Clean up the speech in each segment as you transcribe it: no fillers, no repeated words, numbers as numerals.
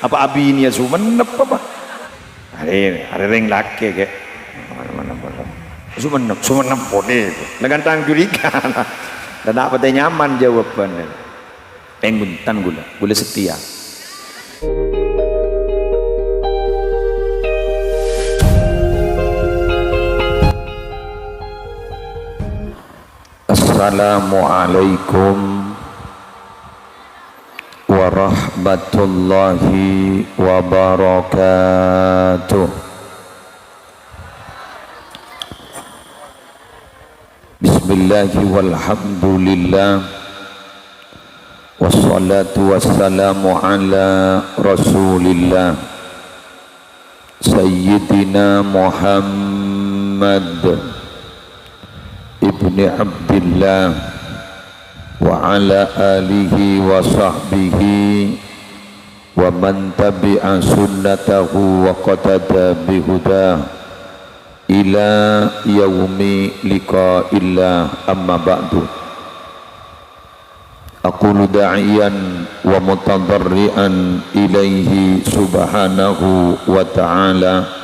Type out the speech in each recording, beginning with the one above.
apa abi ini ya sumenep apa hari ring laki kayak mana sumenep pode dengan tang curiga dan apa teh nyaman jawabannya pengguntan gula setia. Assalamualaikum warahmatullahi wabarakatuh. Bismillahi walhamdulillah wassalatu wassalamu ala rasulillah Sayyidina Muhammad ibni Abdillah wa ala alihi wa sahbihi wa man tabi'a sunnatahu wa qatada bihudah ila yaumi liqa'illah amma ba'du. Aqulu da'iyan wa mutadarri'an ilaihi subhanahu wa ta'ala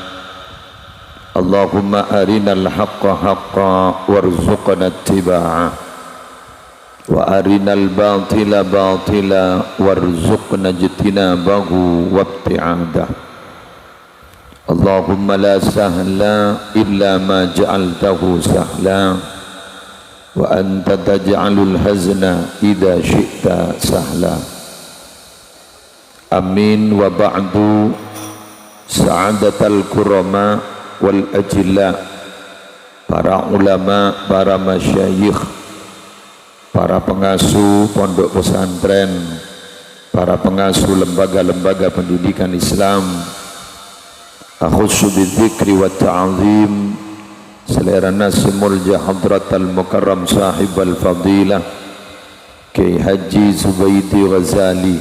Allahumma arinal haqqa haqqa warzuqna ittiba'ah wa arinal batila batila warzuqna ijtinabahu wabti'adah. Allahumma la sahla illa ma ja'altahu sahla wa anta taj'alul hazna idza syi'ta sahla. Amin wa ba'du. Sa'adatal kurama wal ajilla, para ulama, para masyayikh, para pengasuh pondok pesantren, para pengasuh lembaga-lembaga pendidikan Islam, akhussu bidzikri wa ta'zim, selera nasimul jahadratal mukarram sahibal fadilah Kiai Haji Zubaidi Ghazali,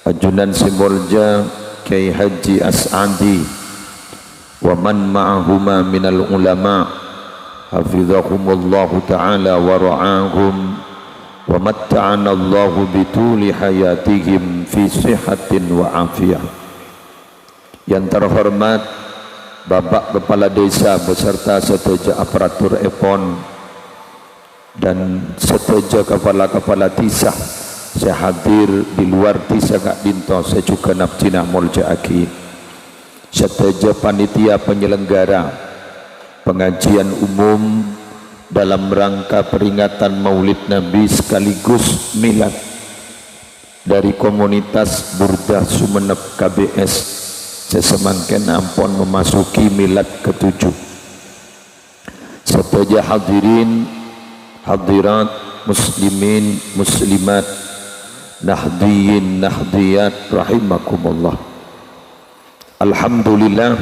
ajunan simulja Kiai Haji As'adi wa man ma'ahuma minal ulama hafizahumullahu ta'ala wa ra'ahum wa matta'ana Allahu bituli hayatihim fi sihatin wa afiyah. Yang terhormat Bapak Kepala Desa beserta seteja aparatur EPON dan seteja kepala-kepala tisah, saya hadir di luar tisah Kak Dinto, saya juga naftina muljaaki, seteja panitia penyelenggara pengajian umum dalam rangka peringatan Maulid Nabi sekaligus milad dari komunitas Burdah Sumeneb KBS. Sesemangken ampun memasuki milad ke-7. Seteja hadirin hadirat muslimin muslimat nahdiyin nahdiyat rahimakumullah. Alhamdulillah,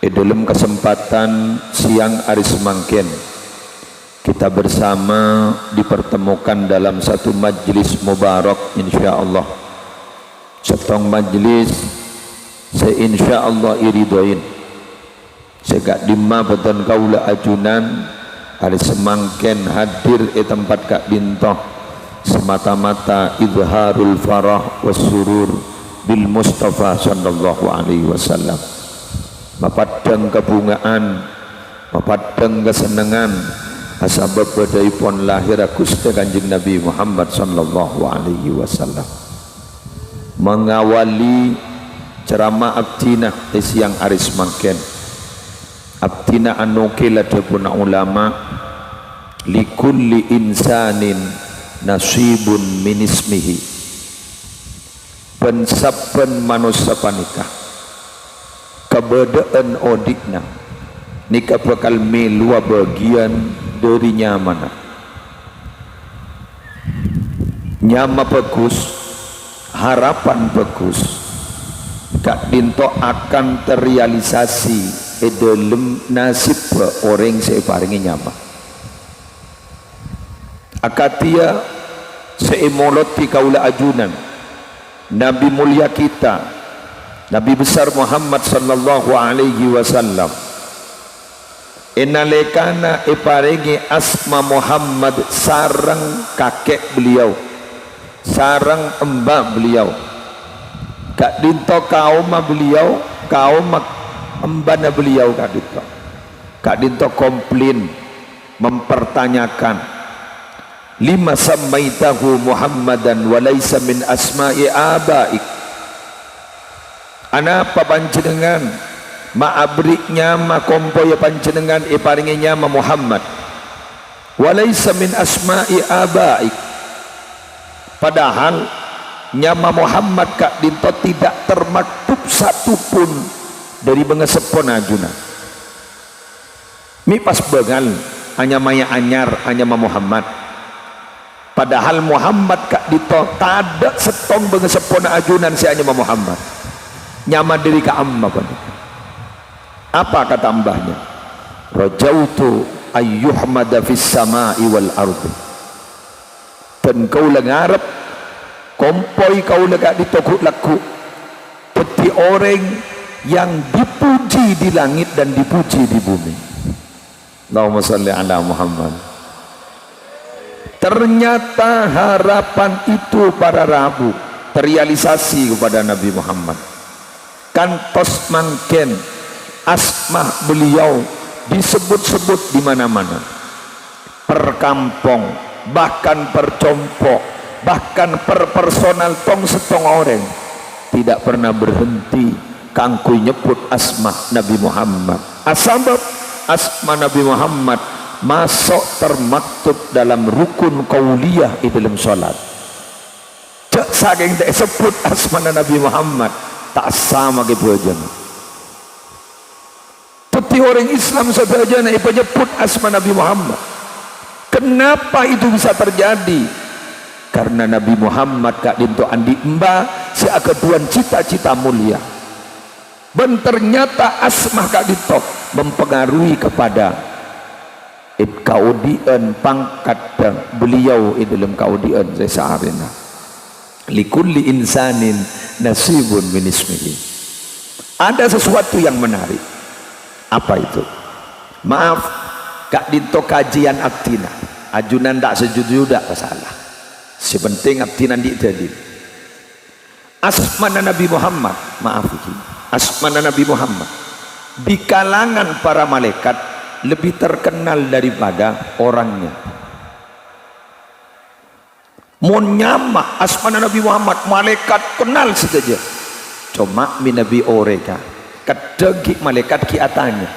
dalam kesempatan siang hari semangkin kita bersama dipertemukan dalam satu majlis mubarak insyaallah. Setong majlis saya insyaallah iridoin segak dimma beton kaula ajunan hari semangkin hadir di tempat Kak Dintoh semata-mata izharul farah was surur bil Mustafa sallallahu alaihi wasallam, mapadang kebungaan, mapadang kesenangan asbab badaipun lahir Gusti Kanjeng Nabi Muhammad sallallahu alaihi wasallam. Mengawali ceramah abdina di siang aris mangken, abdina anukil adapun ulama likulli insanin nasibun min ismihi, pensaben manusia panikah kebedaan odikna nikah bakal melua bagian dari nyamana nyama bagus, harapan bagus Kak Dinto akan terrealisasi dalam nasib orang separingi nyama akatia seimoloti kaula ajunan Nabi mulia kita Nabi besar Muhammad sallallahu alaihi wasallam inalekana iparingi asma Muhammad sarang kakek beliau sarang mbak beliau Kak dinto kaum beliau, kaum embana beliau Kak dinto. Kak dinto komplain, mempertanyakan, lima sammaitahu Muhammadan wa laysa min asma'i abaik. Anapa panjenengan ma'abriknya ma kompoya panjenengan paringinya ma Muhammad wa laysa min asma'i abaik, padahal nyama Muhammad Kak dinto tidak termaktub satupun dari bengesepon ajuna. Mi pas bengal hanya maya anyar hanya ma Muhammad, padahal Muhammad Kak dinto tada setong bengesepon ajunan si hanya ma Muhammad nyama diri ka amma pun. Apa kata mbahnya? Rajautu ayyuhmada fis sama'i wal ardi. Dan kau lengarap kompoi kau lega di toko laku peti orang yang dipuji di langit dan dipuji di bumi. Allahumma salli ala Muhammad. Ternyata harapan itu para rabu terrealisasi kepada Nabi Muhammad. Kantos mangken asma beliau disebut-sebut di mana-mana, per kampung, bahkan per compok, bahkan per personal tong setong orang tidak pernah berhenti kangkui nyebut asma Nabi Muhammad. Asbab asma Nabi Muhammad masuk termaktub dalam rukun qauliyah di dalam salat. Cek saking tak sebut asma Nabi Muhammad tak sama ke bojan. Peti orang Islam saja na ipanyebut asma Nabi Muhammad. Kenapa itu bisa terjadi? Karena Nabi Muhammad Kak dinto andi emba si akeduan cita-cita mulia. Dan ternyata asma Kak dinto mempengaruhi kepada kaudian pangkat beliau di dalam kaudian saya searena. Likulli insanin nasibun min ismihi. Ada sesuatu yang menarik. Apa itu? Maaf Kak dinto kajian abdina ajunan tak setuju tak masalah, sepenting abdina di dalil asma Nabi Muhammad. Maaf ini asma Nabi Muhammad di kalangan para malaikat lebih terkenal daripada orangnya. Mau nyama asma Nabi Muhammad malaikat kenal saja, cuma min Nabi oreka kadegi malaikat kiatanya.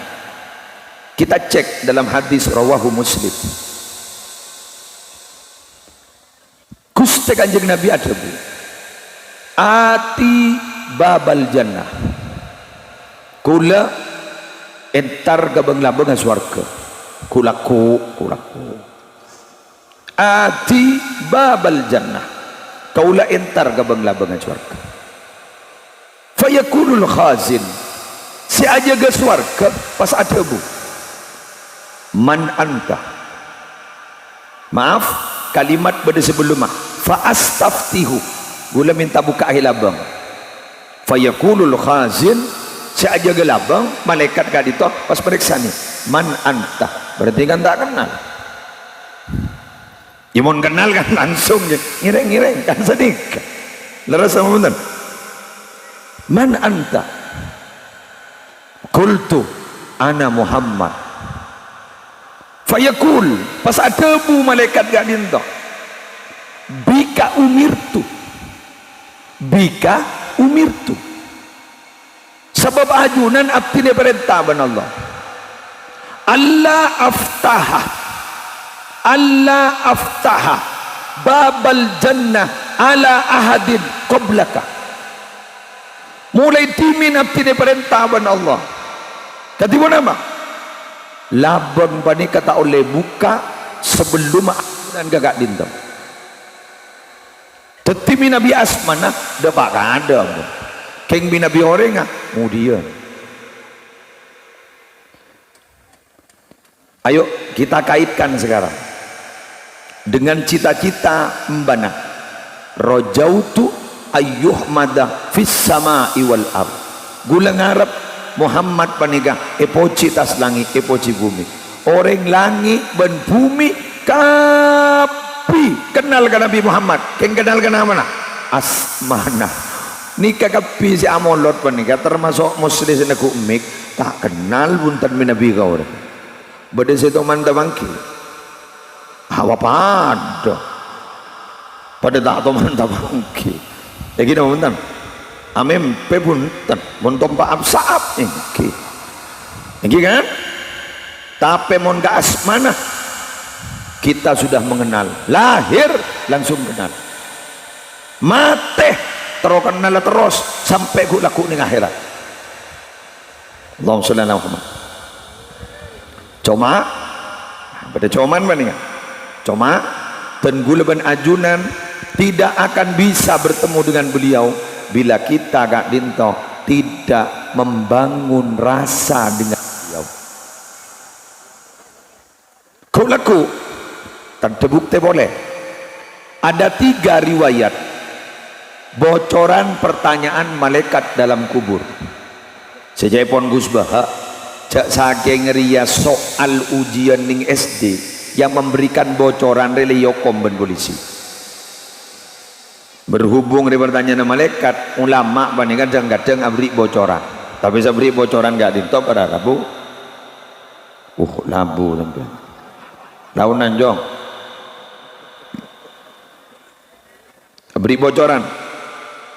Kita cek dalam hadis rawahu Muslim. Gusti Kanjeng Nabi ada bu, ati babal jannah, kula entar gabang-labang swarga, kulaku ati babal jannah, kaula entar gabang-labang swarga. Fayakulul khazin, si aja ke swarga pas ada bu, man anta, maaf kalimat pada sebelumnya, fa astaftihu, gula minta buka hilabang. Fayakulul khazin, si aja ke labang, malaikat gak ditok pas periksa nih, man anta, berarti kan tak kenal. Imun kenal kan langsung ngireng-ngireng kan sedikit. Leras sama bener. Man anta, kultu ana Muhammad. Fayakul pas ada bu malaikat gak dinto, bika umirtu, bika umirtu, sebab ajunan abdi ni perintah ban Allah Allah aftaha babal jannah ala ahadin qablaka. Mulai timin abdi ni perintah ban Allah kati pun apa labang bani kata oleh buka sebelum dan gagak dintam. Tetimi Nabi Asmana dapat ada keng Nabi orang kemudian. Ayo kita kaitkan sekarang dengan cita-cita mbana rojautu ayyuhmada fis sama'i wal ard. Gula ngarep Muhammad paniga epoci tas langit epoci bumi, orang langit dan bumi kapi kenal kan Nabi Muhammad, keng kenal kan mana asmana nikah kapi si amolot pa nikah termasuk muslim si nakumik tak kenal buntan minabi kau dah bade si toman tabangki hawa pada tak toman tabangki ya gini buntan amem pe buntan buntom pa absaap ini kan tapi mon ka asmana kita sudah mengenal lahir langsung kenal mate terus kenal terus sampai ku laku ning akhirat. Allahumma sholli ala Muhammad. Cuma pada coman mana kan? Cuma tenggula ban ajunan tidak akan bisa bertemu dengan beliau bila kita gak dinto tidak membangun rasa dengan beliau. Kau laku terbukti boleh. Ada 3 riwayat bocoran pertanyaan malaikat dalam kubur. Sejaipun Gus Baha jak saking ria soal ujian ning SD yang memberikan bocoran reliyokom ben polisi. Berhubung dengan pertanyaan malaikat, ulama bandingkan kadang abri bocoran. Tapi sabri bocoran gak ditop pada Rabu. Labu sampai. Launan jong. Beri bocoran.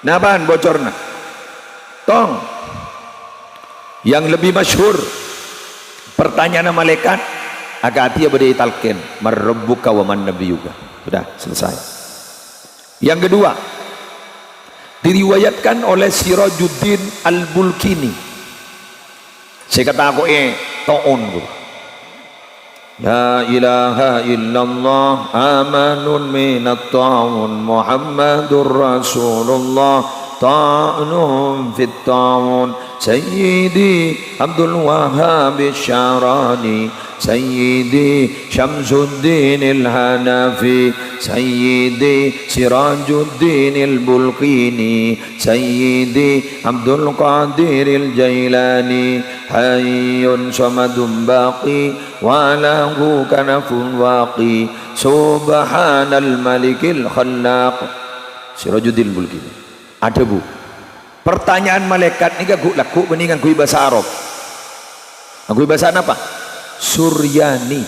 Naban bocorna tong yang lebih masyhur pertanyaan malaikat agak hati berdaya talqin marrabbuka wa man nabiyuka sudah selesai. Yang kedua diriwayatkan oleh Sirajuddin Al-Bulkini saya kata aku to'on la ilaha illallah amanun minat ta'un Muhammadur Rasulullah ta'num fit ta'un Sayyidi Abdul Wahhab Syarani Sayyidi Syamsuddin Al-Hanafi Sayyidi Sirajuddin Al-Bulqini Sayyidi Abdul Qadir Al-Jailani Hayyun Samadun Baqi wa lahu kanafun waqi Subhanal Malikil Khallaq. Sirajuddin Al-Bulqini. Ada bu pertanyaan malaikat ni aku laku beningan kui bahasa Arab. Aku bahasa apa? Suryani.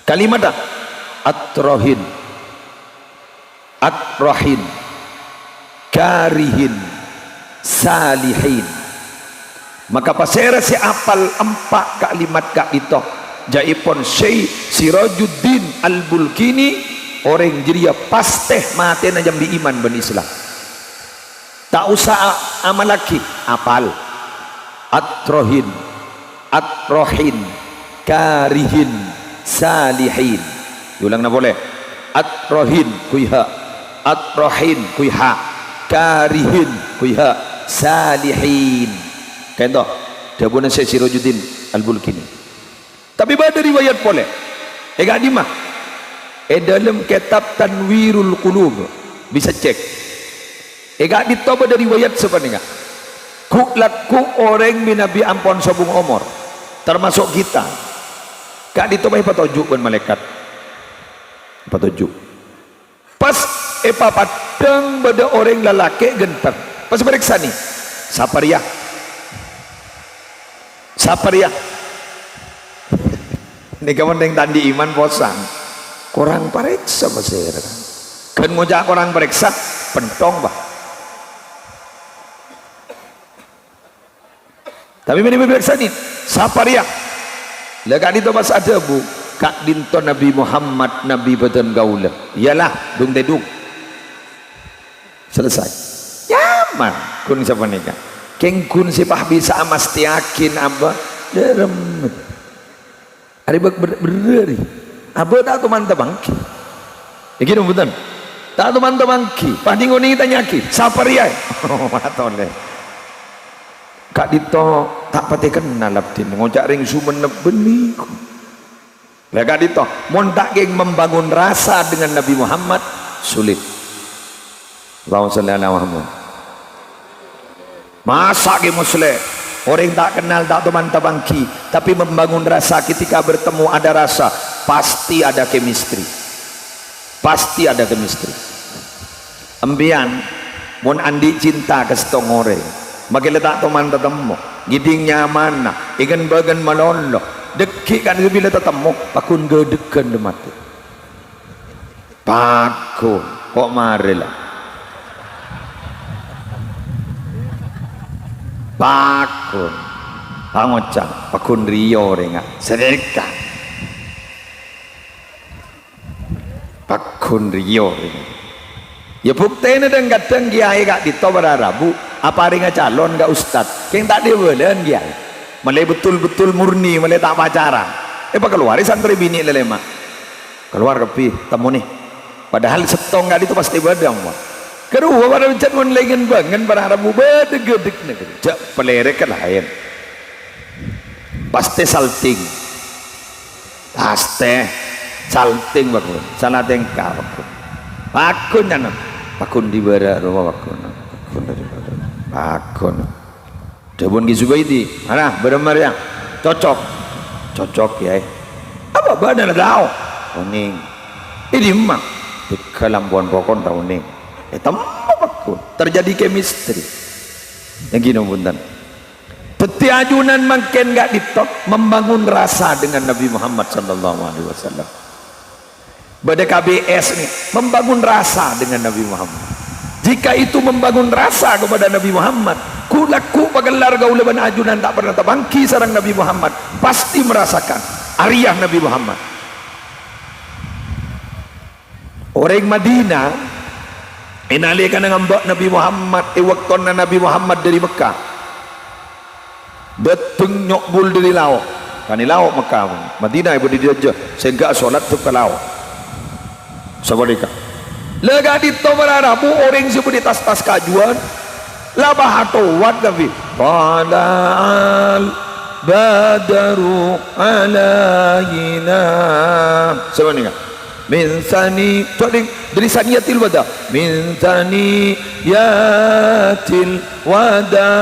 Kalimat dah atrohin, atrohin, karihin, salihin. Maka pasera si apal 4 kalimat kak itu. Jaipun Syekh Sirajuddin Al-Bulqini orang jeria pasteh mati na jambi iman ben Islam. Tak usah amal lagi apal atrohin, atrohin, karihin, salihin. Ulang na boleh. Atrohin kuiha, atrohin kuiha, karihin kuiha, salihin. Kento dabunan Syekh Sirajuddin Al-Bulqini. Tapi ada riwayat boleh. Gak di mah. Dalam kitab Tanwirul Qulub bisa cek. Gak ditoba dari riwayat sebenarnya. Ku laku orang binabi ampon sobung omor termasuk kita. Gak ditoba patujuk ben malaikat. Patujuk. Pas padang pada orang lelaki genteng. Pas periksa nih. Saparia. Saparia. Ini kawan yang tandi iman posang. Korang periksa pasir. Kan ngojak korang periksa pentong bah. Tapi ini periksa nih. Saparia. Lega itu pas ada bu. Kak dinto Nabi Muhammad Nabi badan gaula. Iyalah dung dedung. Selesai. Nyaman. Kun siapa nikah. Keng kun sipah bisa amas tiakin abah. Derem. Hari berdiri. Abah tak tu mantap bangki. Ya gitu betul. Tak tu mantap bangki. Panding ini tanya ki. Saparia. Oh matole. Kak dito tak pati kenal abdin ngojak ring sumenep benih. Lah kak dito mon tak geng membangun rasa dengan Nabi Muhammad sulit. Allahumma sholli ala Muhammad. Masa ge muslim orang tak kenal tak teman tabangki tapi membangun rasa ketika bertemu ada rasa pasti ada chemistry. Pasti ada chemistry. Embian Mun andi cinta ke setong orang bagi letak teman tetemu giding nyaman nah ikan bagan malolo dekik kan bila tetemu pakun gedekan demati pakun kok marilah pakun pangocang pakun rio renga sedekah pakun rio renga ya bukti ini dan kadang kiai gak ditobara rabu apa ringa calon gak ustad yang tak diwelen kiai malai betul-betul murni malai tak pacaran apa keluar santri bini lelema keluar kepi temu nih padahal setong gak itu pasti badang kedua pada mencet mun lengan bangen para rabu bedegedek negeri jak pelerek lain pasti salting pasti salting bakun salah tengkar bakun nana bakun di bara rumah bakun dari bara bakun debun Gizubaidi mana benar yang cocok ya apa badan ada kuning ini mak di kelambuan pokon tahu ning bakun terjadi chemistry yang gini buntan peti ajunan makin gak ditok membangun rasa dengan Nabi Muhammad sallallahu alaihi wasallam pada KBS nih membangun rasa dengan Nabi Muhammad jika itu membangun rasa kepada Nabi Muhammad kulaku pagelar gaulaban ajunan tak pernah terbangki sarang Nabi Muhammad pasti merasakan ariah Nabi Muhammad orang Madinah inalikan dengan mbak Nabi Muhammad waktona Nabi Muhammad dari Mekah beteng nyokbul dari lauk kan lauk Mekah Madinah ibu dijajah sehingga sholat tu ke lauk sabarika lega ditobara rabu orang sebut di tas-tas kajuan labah atawat Nabi padahal badaru alayina sabarika min sani dari saniyatil wada min saniyatil wada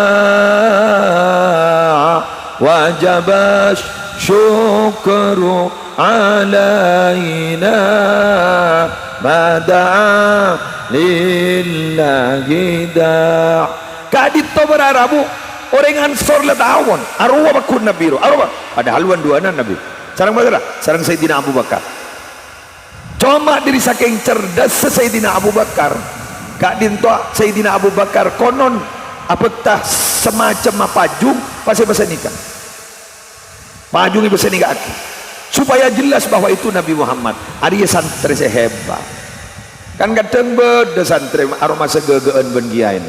wajabas syukru alaina mada'a lillahi da' kadit to berarabu orang ansor ladawon arwa bakun nabi arwa ada haluan duanan nabi sarang badara sarang Sayyidina Abu Bakar cuma diri saking cerdas Sayyidina Abu Bakar gak dinto Sayyidina Abu Bakar konon apatah semacam pajung pasti bahasa nikah pajung bahasa nikah supaya jelas bahwa itu Nabi Muhammad Arya santri sehebat kan kadang beda santri aroma segegean ben kiai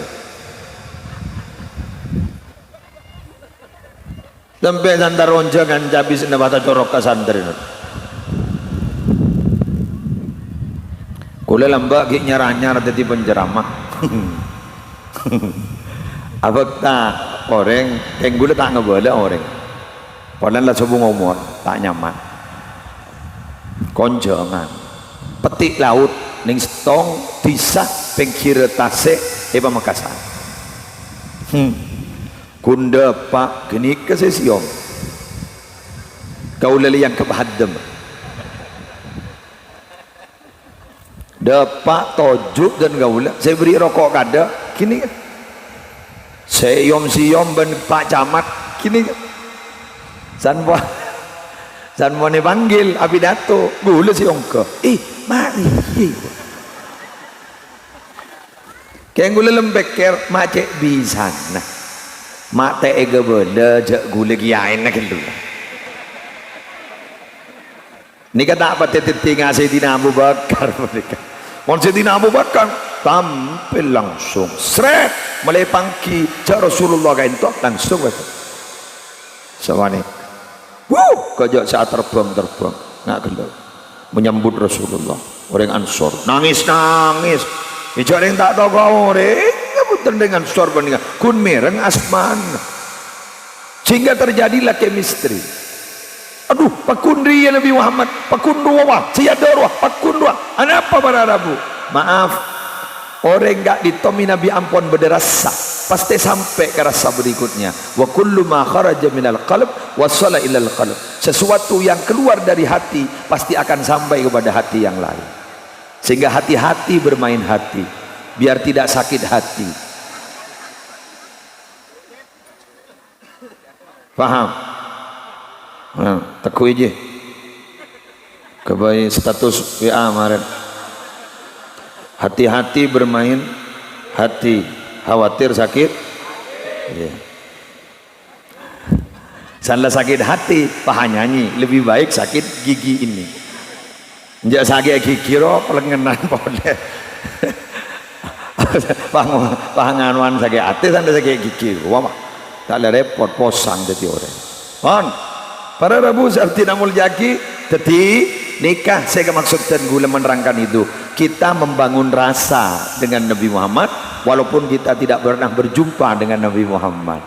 sampai santar ronjangan jabis nabata corok ke santri kula lambak gik nyaranyar tadi penceramah apa tak orang yang gula tak ngebala orang padahal lah sebung umur tak nyaman konjongan petik laut ning stong bisa pengkira tasik Makassar kunda pak genik ke sesiom kau lali yang kebahadam dapat tojuk dan gaula saya beri rokok kada kini saya siom ben pak camat kini sanwa ni panggil api dato gula si ongko mari kayak gula lembeker macet bisa nah mak teh ega benda jak gula giain nak dulu ni kata apa tinggal Sayyidina Abu Bakar mereka Sayyidina Abu Bakar tampil langsung seret mulai pangki cak Rasulullah kain tu langsung sawani kajak saat terbang nak gelap menyambut Rasulullah orang Ansor nangis bicara yang tak tahu kau orang ngebutan dengan sorban kun mereng asman sehingga terjadilah chemistry aduh pakundri ya Nabi Muhammad pakundruwa siyadarwa pakundruwa apa para Rabu maaf orang enggak ditomi Nabi ampun berderasa pasti sampai ke rasa berikutnya wa kullu ma kharaja minal qalb wasala ilal qalb sesuatu yang keluar dari hati pasti akan sampai kepada hati yang lain sehingga hati-hati bermain hati biar tidak sakit hati. Paham? Nah, teku aja kebaik status WA kemarin, hati-hati bermain hati, khawatir sakit ya. Salah sakit hati paha nyanyi, lebih baik sakit gigi ini. Njak sakit gigi ro pelengenan pole. Panganuan sakit hati sampai sakit gigi. Wah, tak ada repot posang jadi orang. On, para Rabu seperti namul jaki, teti nikah. Saya maksudkan gula menerangkan itu. Kita membangun rasa dengan Nabi Muhammad, walaupun kita tidak pernah berjumpa dengan Nabi Muhammad.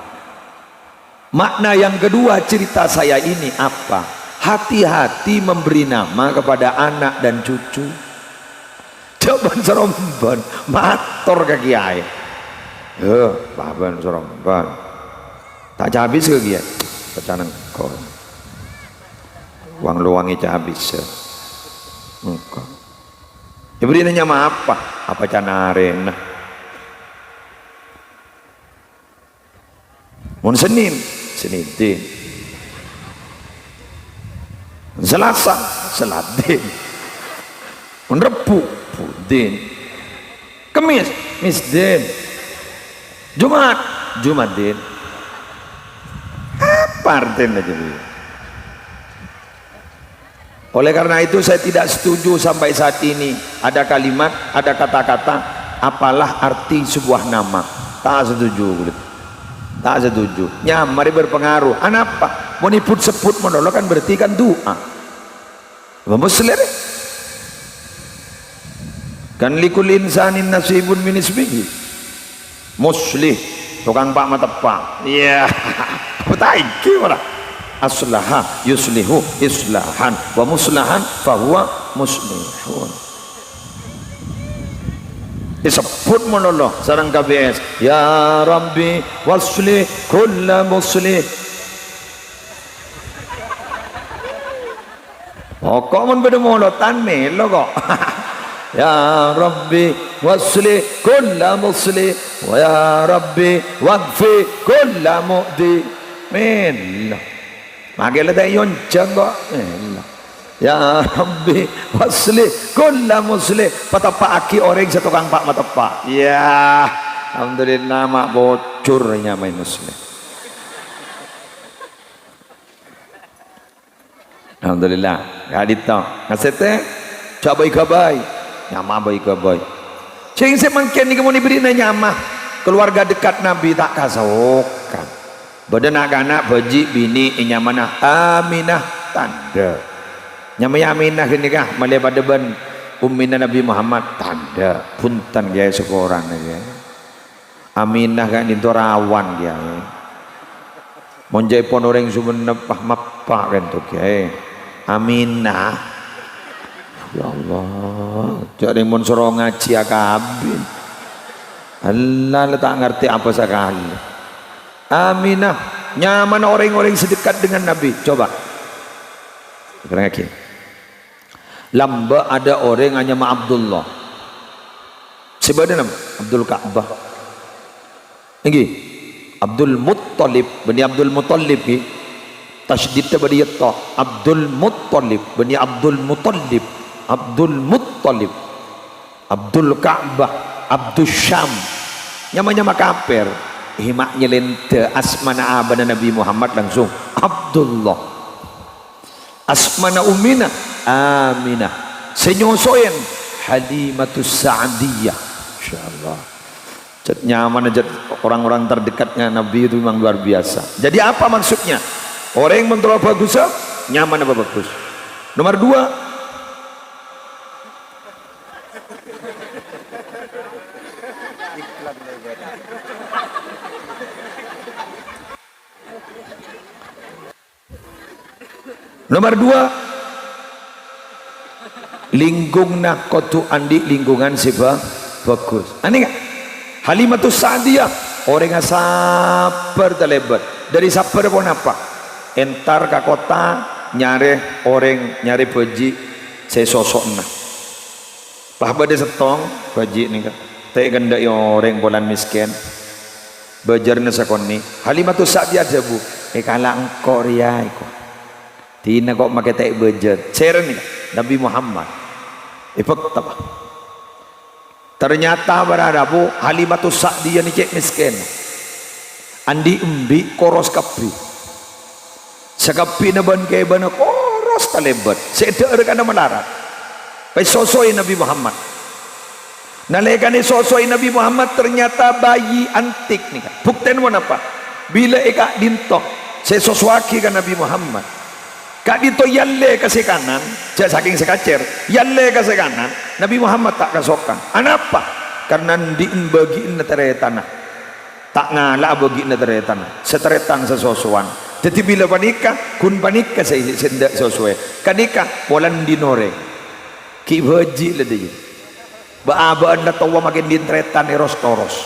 Makna yang kedua cerita saya ini apa? Hati-hati memberi nama kepada anak dan cucu. Coba seromban, mator ke kiai. Baban seromban. Tak habis ke kiai. Pecanan kau. Uang luangnya habis. Engkau. Diberi nama apa? Apa cana arena? Mun Senin, Senin. Selasa, Seladin. Mun Rebu, Budin. Kemis, Misdin. Jumat, Jumatin. Apa artinya jadi? Oleh karena itu saya tidak setuju sampai saat ini ada kalimat, ada kata-kata apalah arti sebuah nama. Tak setuju. Tak setuju. Mari berpengaruh. Apa? Mau niput sebut menolong kan berarti kan doa. Muslim kan likul insanin nasibun min ismihi. Muslih tukang pak matepak. Iya. Taiki ora. Aslaha yuslihu islahan wa muslahan fahuwa muslihun. Disebut menolong sarang KBS, ya Rabbi waslih kulla muslih. Kok mun beda molotan melo kok. Ya Rabbi waslih kulla muslih wa ya Rabbi waghfir kulla mu'di. Melo. Magela dayon jago. Melo. Ya Rabbi waslih kulla muslih. Patapa aki orang setukang pak matepak. Ya alhamdulillah mak bocurnya main muslim. Alhamdulillah. Kadito ngasete coba ikabai nyama baik kabai. Cing se mangken ni kamu diberi nyama keluarga dekat Nabi tak kasokan. Badan anak baji bini inyamana Aminah tanda. Nyamanya Aminah gini kah melihat deban ummina Nabi Muhammad tanda punten dia seorang ya. Aminah kan itu rawan dia. Monjai pon orang Sumenep mapa kan tuh ya. Aminah. Ya Allah, jadi mun suruh ngaji akabin. Allah tak ngerti apa sekali. Aminah, nyaman orang-orang sedekat dengan Nabi. Coba. Sekarang lagi. Lamba ada orang hanya nama Abdullah. Sebabnya nama Abdul Ka'bah. Lagi. Abdul Muttalib, bani Abdul Muttalib ni. Tasydid bani yatta. Abdul Muttalib, bani Abdul Muttalib. Abdul Muttalib, Abdul Ka'bah, Abdul Syam. Nyama-nyama kafir. Himaknya lente asmana abana Nabi Muhammad langsung Abdullah. Asmana umina Aminah. Senyosoyen Halimatus Sa'diyah. Insyaallah. Nyaman aja orang-orang terdekatnya Nabi itu memang luar biasa. Jadi apa maksudnya? Orang yang mentola bagus, nyaman apa bagus? Nomor 2, nomor 2 lingkungna kotu andi lingkungan siapa bagus. Aneh nggak? Halimatus Sa'diyah orang yang sabar terlebat dari sabar pun apa? Entar ke kota nyari orang nyari baji saya sosok nah. Bah pada setong baji nih kan tak ganda orang bulan miskin bejarna sakonni Halimatus Sa'diyah jabu kala engkau ria iko tina kok make tak bejar seren Nabi Muhammad ipek ternyata beradabu Halimatus Sa'diyah ni cek miskin andi umbi koros kapi sakapi na ban kay ban koros talebat sedeur kana melarat pai sosoi Nabi Muhammad nalekane sosoi Nabi Muhammad ternyata bayi antik nih bukten mo apa bila eka dintok sesoswaki kan Nabi Muhammad kak dito yalle ke kanan saking sekacer yalle ke kanan Nabi Muhammad tak kasokan anapa karena diin bagiin na tanah tak ngala bagiin na tanah seteretan sesosuan jadi bila panika kun panika sa sendak sesuai kanika walan dinore ki haji le deui baabaan na tawa makin dintretan eros toros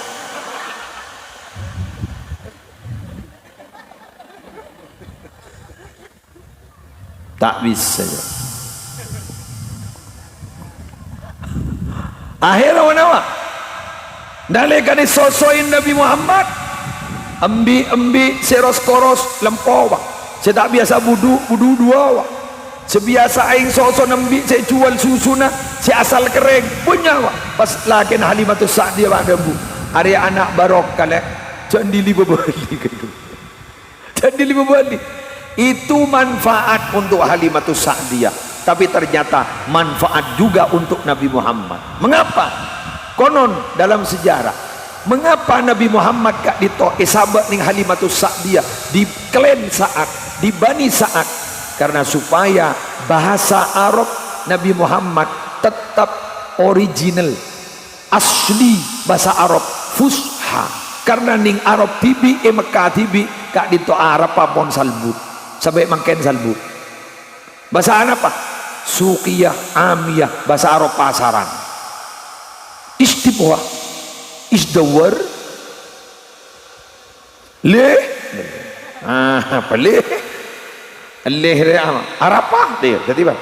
tak bisa ya. Akhirnya mana nalekane sosoin Nabi Muhammad ambi seros koros lempowa saya tak biasa budu dua wak sebiasa aing sosok nambi saya jual susuna saya asal kering punya wak pas lakin Halimatus Sa'diyah wak debu hari anak barok kale candili bebali gitu candili bebali itu manfaat untuk Halimatus Sa'diyah tapi ternyata manfaat juga untuk Nabi Muhammad mengapa konon dalam sejarah mengapa Nabi Muhammad kak dito sahabat ning Halimatus Sa'diyah di klan Sa'ad di Bani Sa'ad karena supaya bahasa Arab Nabi Muhammad tetap original asli bahasa Arab fusha karena ning Arab tibi Mekah tibi kak dito Arab papon salbu sampai mangken salbu bahasa apa suqiyah amiyah bahasa Arab pasaran istibwa isdawar apa leh arapah dia jadi apa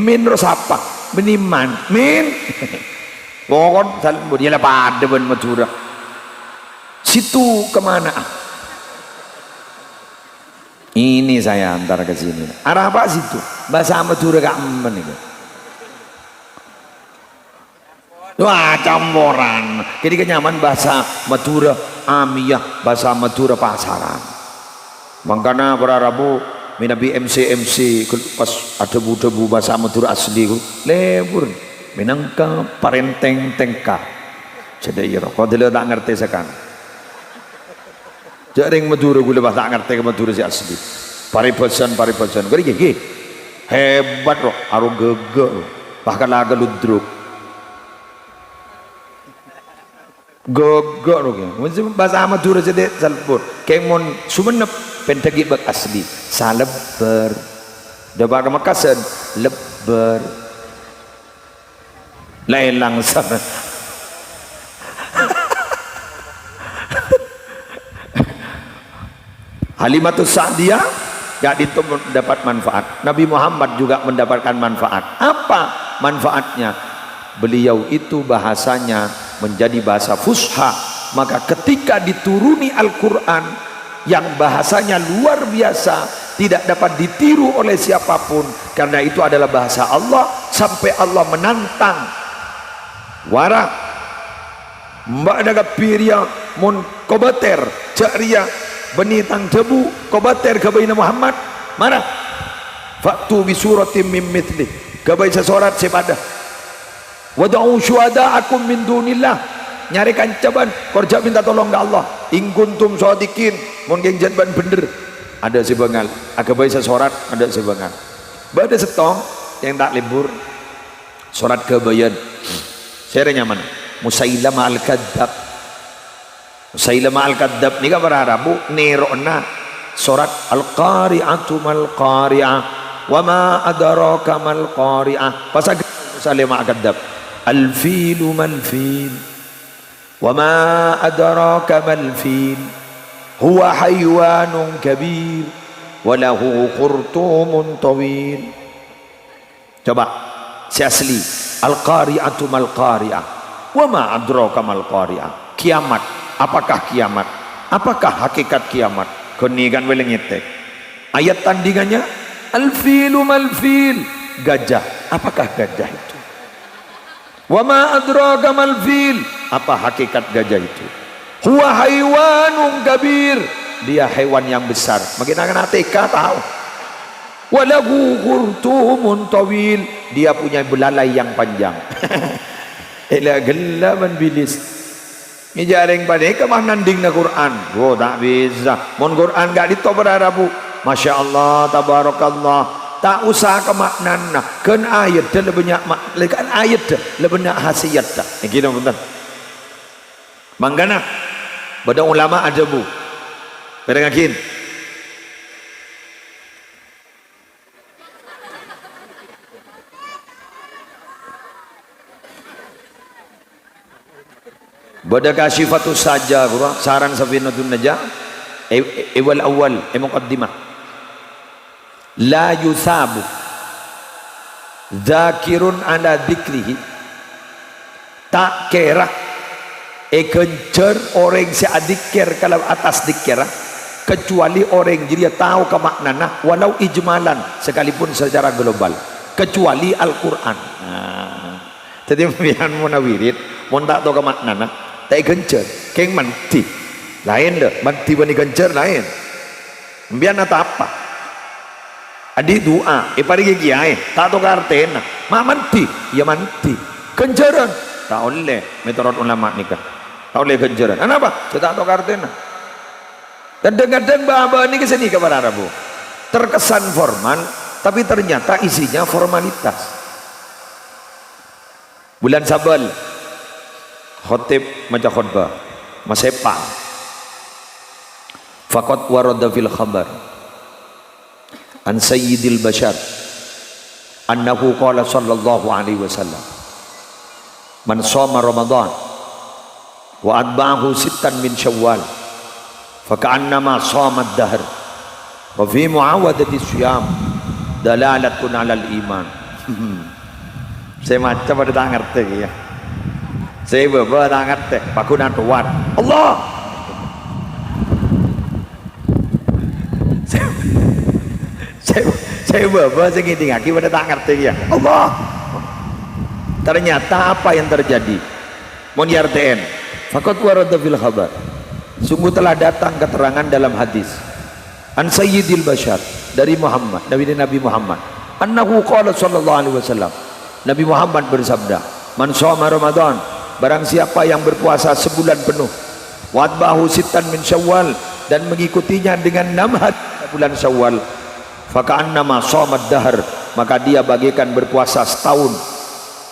min terus apa beniman min pokoknya saling dia lah pada ben Madura situ kemana ini saya antar ke sini arah apa situ bahasa Madura gak aman itu wah campuran jadi kenyaman bahasa Madura amiyah bahasa Madura pasaran makanya para Rabu minabi MC pas ada debu bahasa Madura asli lebur minangka parenteng tengka jadi iro kau tidak ngerti sekarang jaring Madura gue lebih tak ngerti ke Madura si asli paribasan gue gigi hebat roh aru gege bahkan laga ludruk gogok roh bahasa Madura jadi salbur kayak mon sumenep pentagi bak asli saleber dapat Makassar leber lelang sana Halimatus Sa'diyah gak itu mendapat manfaat Nabi Muhammad juga mendapatkan manfaat apa manfaatnya beliau itu bahasanya menjadi bahasa fusha maka ketika dituruni Al-Quran yang bahasanya luar biasa tidak dapat ditiru oleh siapapun karena itu adalah bahasa Allah sampai Allah menantang wara mbak daga piria mun kobater cakria benitang debu kobater kabaina Muhammad mana faktu bisuratim min mithli kabai sesorat sepada wada'u syuhada'akum min dunillah nyarikan caban korja minta tolong ke Allah in kuntum shadiqin mun geng janban bener ada sebengal agak baik sesorat ada sebengal bada setong yang tak libur sorat kebayan saya nyaman Musailamah al-Kadzab ni ka para Rabu nerona sorat al-qari'atu mal qari'ah wa ma adraka mal qari'ah pasal Musailamah al-Kadzab al-filu mal fil wa ma adraka mal fil huwa haywanun kabir wa lahu khurtumun tawil Coba si asli. Al-qari'atu mal qari'ah. Wa ma adraka mal qari'ah. Kiamat. Apakah kiamat? Apakah hakikat kiamat? Kenigan welengete. Ayat tandingannya al-filu mal fil. Gajah. Apakah gajah itu? Wa ma adraka mal fil. Apa hakikat gajah itu? Huwa haywanun kabir. Dia hewan yang besar. Makin akan ATK tahu. Walahu khurtumun tawil. Dia punya belalai yang panjang. Ila gelaban bilis. Ini jarang pada kemah nanding na Quran. Oh tak bisa. Mon Quran gak ditobar Arabu. Masya Allah, tabarakallah. Tak usah kemaknana. Kan ayat dah lebihnya kan ayat dah lebihnya hasiat dah. Ini kira betul. Manggana. Pada ulama ada bu. Berengakin. Bada kasyifatus saja gua saran safinatun najah awal awal muqaddimah la yusabu dzakirun ala dzikrihi tak kira kencer orang si adikir kalau atas dikira kecuali orang jadi tahu ke maknana walau ijmalan sekalipun secara global kecuali Al-Qur'an. Jadi biar munawirid mun tak tahu ke maknana tak gencer, keng manti, lain deh, manti bani gencer lain. Biar nata apa? Adi doa, pergi kiai, tak tahu kartena, mak manti, ya manti, genceran, tak oleh, menurut ulama nikah, tak oleh genceran. Kenapa? Kita tak tahu kartena. Kadang-kadang baba ini kesini kepada Arabu, terkesan formal, tapi ternyata isinya formalitas. Bulan Sabal. Khotib maca khutbah masepa faqad warada fil khabar an sayyidil bashar annahu qala sallallahu alaihi wasallam man shoma ramadan wa atba'ahu sittan min syawal fa ka'annama shoma ad-dahr wa fi muawadati siyam dalalatun 'alal iman. Saya macam pada tak ngerti ya. Saya berbuat sangat teh pakunan tuan Allah. Saya berbuat segini ngaki pada tak ngerti ya Allah. Ternyata apa yang terjadi? Moniarten. Fakat warada fil khabar. Sungguh telah datang keterangan dalam hadis. An Sayyidil Bashar dari Muhammad, dari Nabi Muhammad. Annahu qala sallallahu alaihi wasallam. Nabi Muhammad bersabda, "Man shoma Ramadan." Barang siapa yang berpuasa sebulan penuh watbahu sittan min syawal dan mengikutinya dengan 6 hari bulan syawal faka'annama shomad dahar maka dia bagaikan berpuasa setahun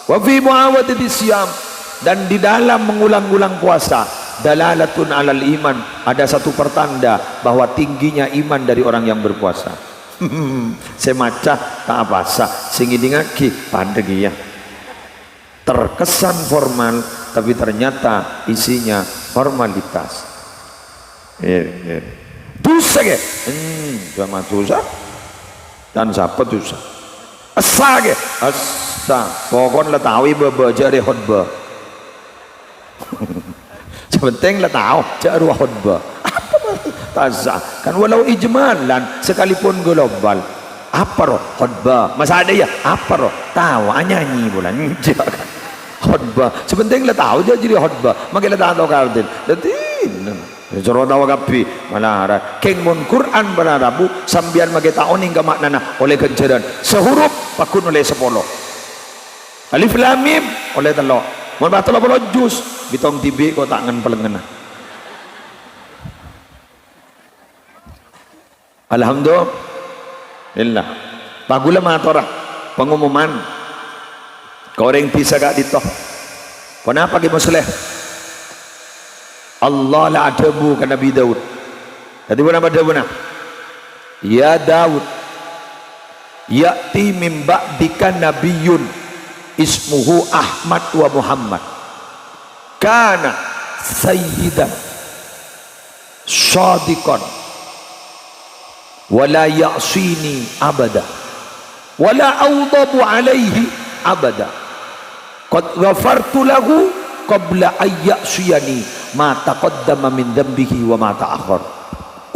wa fi muawadati siyam dan di dalam mengulang-ulang puasa dalalatun alal iman ada satu pertanda bahwa tingginya iman dari orang yang berpuasa. Saya maca tak apa sah singin ngaki pandegi ya terkesan formal tapi ternyata isinya formalitas. Dosa ke? Cuma dosa dan siapa dosa? Asa ke? Asa. Pokoknya tahu ibu belajar khutbah. Sepenting lah tahu cara khutbah. Apa tazah? Kan walau ijmalan sekalipun global. Apa roh khutbah? Masa ada ya? Apa roh? Tahu nyanyi bulan kan. Khutbah sepenting lah tahu dia jadi khutbah makin lah tahu kardin datin jero tahu kapi mana keng mun Quran berarabu sambian mage taoning ka maknana oleh kenceran sehuruf pakun oleh 10 alif lam mim oleh telo mun batalo bolo jus bitong tibi ko tak ngan pelengena. Alhamdulillah pagula matora pengumuman koreng bisa gak ditoh kenapa kita musleh Allah la adabu ke Nabi Daud jadi mana pada mana ya Daud ya'ti min ba'dika nabiyyun ismuhu Ahmad wa Muhammad kana sayyidan shadiqan wala ya'sini abada wala awdabu alaihi abada qad ghafartu lahu qabla ayyasiyani ma taqaddama min dhanbihi wa ma ta'akhkhar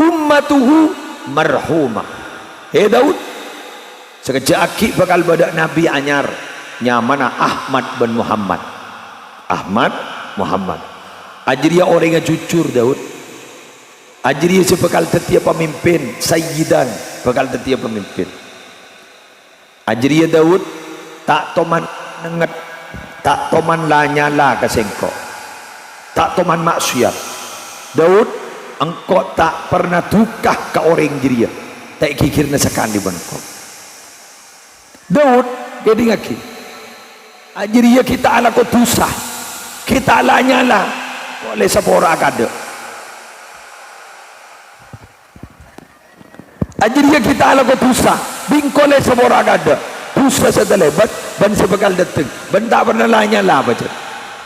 ummatuhu marhumah. Daud sekejap aki bakal badak nabi anyar nyamana Ahmad bin Muhammad. Ahmad Muhammad ajriya orang yang jujur Daud, ajriya sebekal tetia pemimpin sayyidan, bakal tetia pemimpin. Ajriya Daud tak toman nenget, tak toman lanyala kesengko, tak toman maksiat. Daud engkau tak pernah dukah ke orang jiria, tak kikirna sekali bangko. Daud jadi ngaki ajriya kita ala ko tusah, kita lanyala oleh sepora kada. Ajriya kita ala ko tusah bingkole sepora kada. Tusah sedalebat ban sebekal dateng ban tak pernah lanyala baca.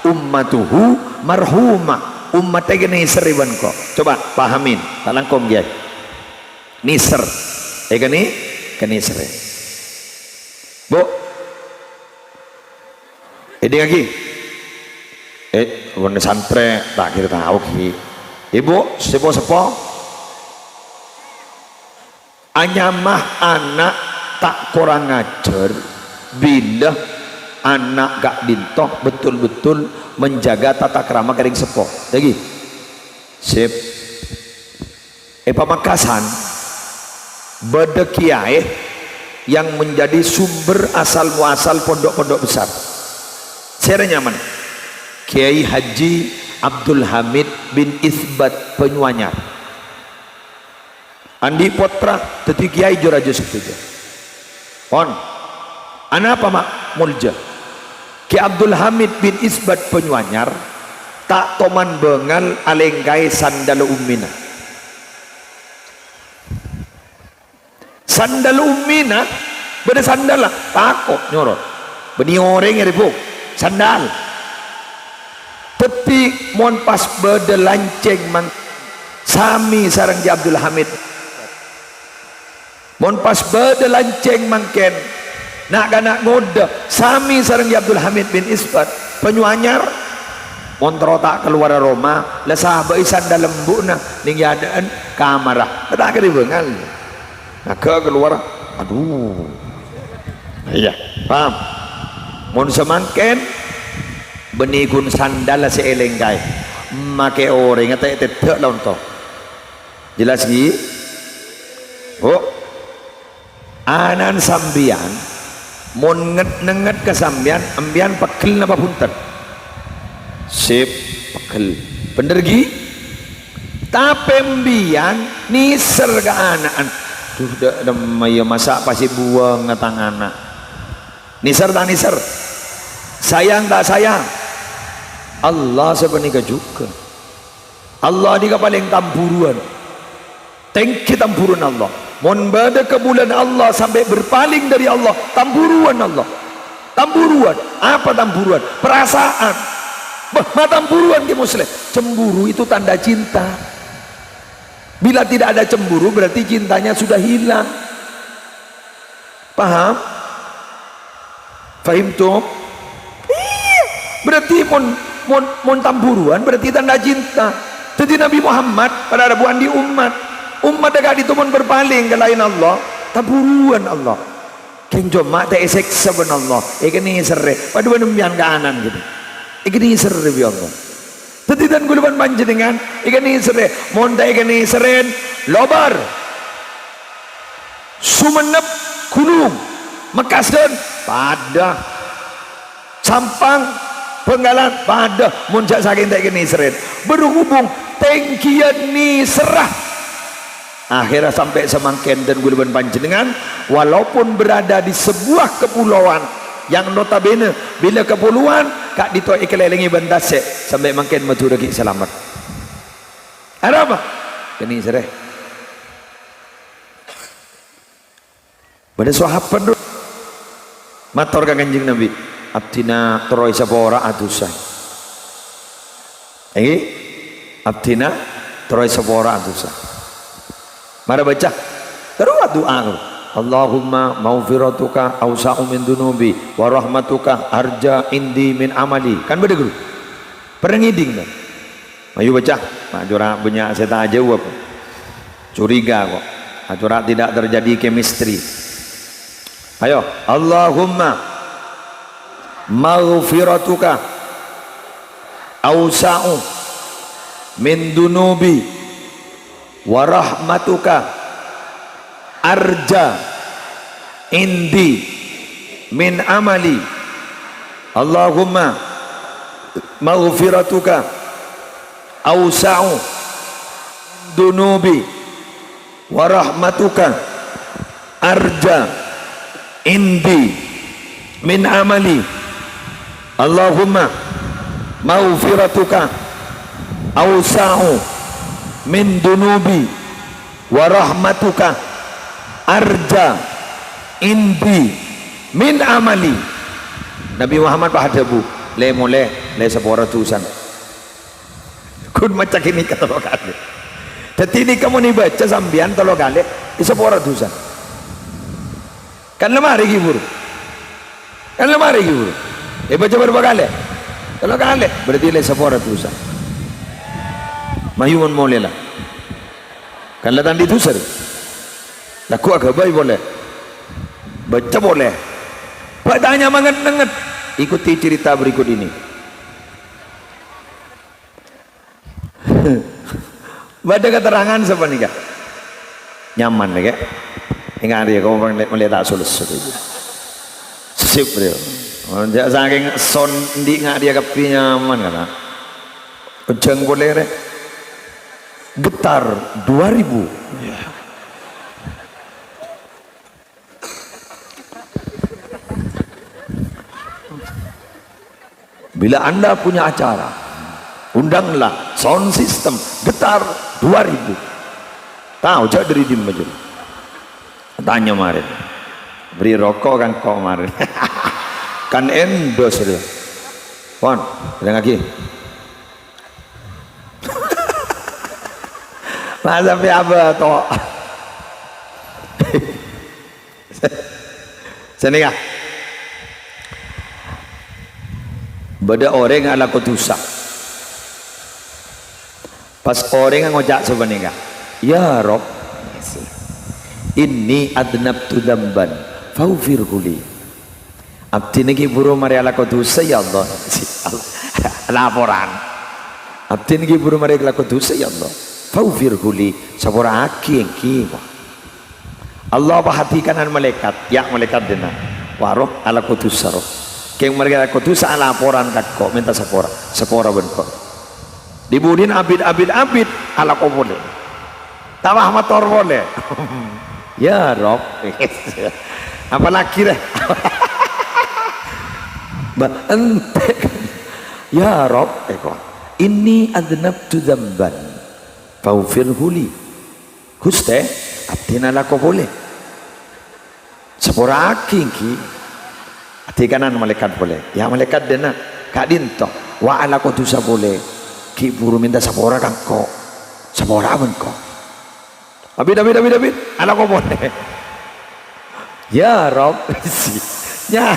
Ummatuhu marhumah, umatnya nisr iban ko. Coba pahamin talangkom dia nisr gani kenisr bu ini lagi warna santre tak kira tahu ki ibu sepo anyamah anak tak kurang ajar bila anak gak dintoh betul-betul menjaga tata krama kering sepo lagi sip Pamekasan beda kiai yang menjadi sumber asal muasal pondok-pondok besar saya nyaman Kiai Haji Abdul Hamid bin Isbat Penyuanyar Andi Potra teti kiai jorajo setuju on anak apa mak mulja Ki Abdul Hamid bin Isbat Penyuanyar tak toman bengal alengkai sandal ummina. Sandal ummina beda sandal lah takut nyorot beni orang yang ribuk sandal peti mon pas beda lanceng mang sami sarang di Abdul Hamid mon pas beda lanceng mangken nak ganak ngoda sami sarang di Abdul Hamid bin Isbat Penyuanyar mon tak keluar Roma lah sahabat sandal lembu nah ning adaan kamarah tak kira bengal nah keluar aduh iya paham mon semangken benikun sandal seelengkai make orang ngata tetek lonto jelas gi oh anan sambian mon nenget ke sambian ambian pekel napa punten sip pekel bener gi tapi ambian niser ke anaan tuh demaya masak pasti buang ngetang anak niser tak niser sayang tak sayang Allah sebenarnya juga Allah di paling tampuruan tengki tampuruan Allah mon bada ke bulan Allah sampai berpaling dari Allah tampuruan Allah tampuruan apa tampuruan perasaan bah tampuruan di muslim cemburu itu tanda cinta bila tidak ada cemburu berarti cintanya sudah hilang paham fahim tuh berarti mon tamburuan berarti tanda cinta. Jadi Nabi Muhammad pada rabuan di umat dekat itu mon berpaling ke lain Allah tamburuan Allah keng joma tak esek saban Allah ikani serre padu nembian kanan gitu ikani serre bi Allah jadi dan guluban panjenengan ikani serre mon tak ikani seren lobar Sumenep Gunung Mekasan pada Sampang Penggalan pada muncak saking tak kini seret berhubung tengkian ni serah akhirnya sampai semangken dan guluban panjenengan walaupun berada di sebuah kepulauan yang notabene bila kepulauan kak ditoi kelilingi bandase sampai mangken matu lagi selamat ada apa kini sereh pada sahabat matur ka Kanjeng Nabi abdina troy sapora atusan ini abdina troy sapora atusan mari baca terus doa Allahumma maghfiratuka awsa'u min dunubi wa rahmatuka arja indi min amali. Kan beda guru. Pernah ngiding dah. Ayo baca. Mak jura banyak saya tak jawab. Curiga kok. Jura tidak terjadi chemistry. Ayo, Allahumma maghfiratuka awsa'u min dunubi wa rahmatuka arja indi min amali. Allahumma maghfiratuka awsa'u min dunubi wa rahmatuka arja indi min amali. Allahumma maghfiratuka awsa'u min dunubi wa rahmatuka arja indi min amali. Nabi Muhammad pahadabu le mole le sepora tusan kun macam ini kata lo kali. Jadi ini kamu nih baca sambian tolo kali sepora tusan kan lemari gibur kan lemari gibur baca berapa kali kalau kali berarti le sepora tusan mayuman mole lah kan latang di tusar laku agak baik boleh baca boleh bacanya manget-manget. Ikuti cerita berikut ini. Baca keterangan siapa nih kak? Nyaman nih kak? Ingat dia kamu melihat tak sulus sip dia. Jangan saking son di nggak dia kepi nyaman kan? Ujang boleh rek? Getar 2000. Bila anda punya acara, undanglah sound system getar 2000. Tahu jauh dari dim aja. Tanya kemarin, beri rokok kan kok kemarin, kan endos dia. Pon, ada lagi. Masa apa toh? Sini kah? Bada orang ala kotusa. Pas orang ngojak sebenarnya, ya Rob, inni adnabtu dzamban faghfirli. Abdi niki buru mari ala kotusa ya Allah. Laporan. Abdi niki buru mari ala kotusa ya Allah. Faghfirli sapora aki engki. Allah perhatikan malaikat, ya malaikat dena. Waroh ala kotusa roh. Keng mereka aku tuh salah laporan kakko minta sepora benko dibudin abid ala kau boleh tawah motor boleh ya Rob apalagi deh ya Rob ini adnabtu dzamban faghfirhu li Guste abdina la kau boleh sepora aki hati kanan malaikat boleh ya malaikat dena kak dinto wa ala ko tusa boleh ki buru minta sapora kan kok sapora ben kok abid ala ko boleh ya Rob ya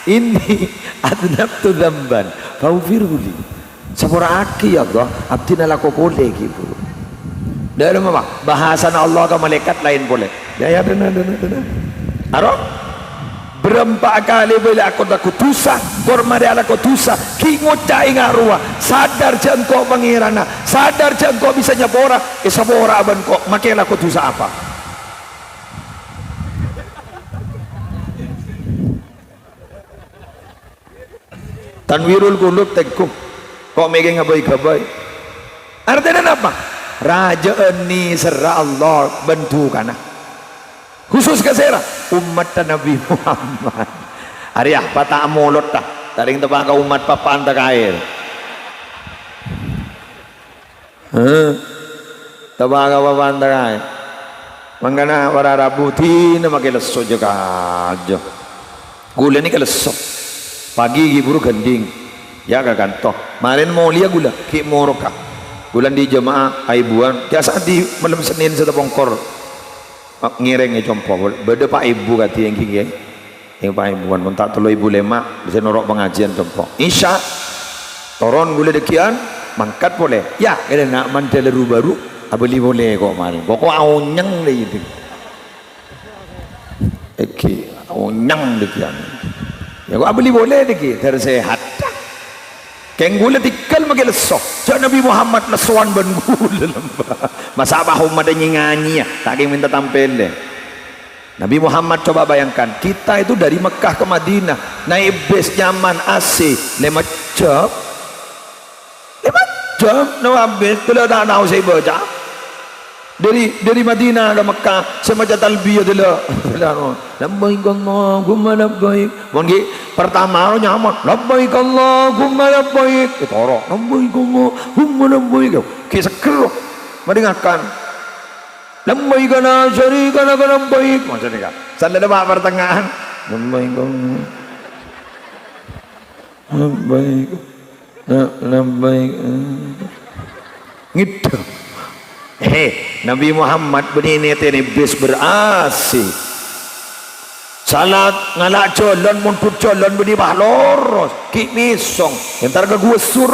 ini adnabtu dzamban faghfirli sapora aki ya Allah abdina la ko boleh ki buru dalam apa bahasan Allah ke malaikat lain boleh ya dena aro berempat kali bila aku tusa kormari ala kutusa ki ngocai ngarua sadar jengko pengirana sadar jengko bisa nyapora sabora aban kok makilah kutusa apa tanwirul qulub tegkum kok megang gabai artinya apa raja ini serah Allah bentukana khusus kesera umat Nabi Muhammad Ariah patah molot dah taring tebak umat papan tak air tebak papan tak air mangana wara rabuti na makai leso juga aja gula ni keleso pagi giburu gending ya gagantoh marin mau lihat gula ki moroka bulan di jemaah aibuan biasa di malam Senin sudah bongkor ngireng compo beda pak ibu kati yang gigi yang pak ibu kan tak telo ibu lemak bisa norok pengajian compo isya toron gule dekian mangkat boleh ya ada nak mandeleru baru abeli boleh kok mari pokok aunyang deh itu aunyang dekian ya kok abeli boleh deki tersehat keng gule tikal mage lesok cak Nabi Muhammad lesuan ban gule lembah masa bahum ada nyanyi ya tak minta tampil deh Nabi Muhammad coba bayangkan kita itu dari Mekah ke Madinah naik bus nyaman AC 5 jam no habis tidak tahu saya baca dari Madinah ke Mekah semacam talbiyah dulu labbaik Allahumma labbaik mungkin pertama nyaman labbaik Allahumma labbaik itu orang labbaik Allahumma labbaik kisah keruh mendengarkan labbaik la syarika lak labbaik maksudnya kan sampai depan pertengahan labbaik labbaik labbaik gitu Nabi Muhammad begini tadi bis berasi salat ngalak jalan muntut jalan beri bah loros ki misong entar ke gua sur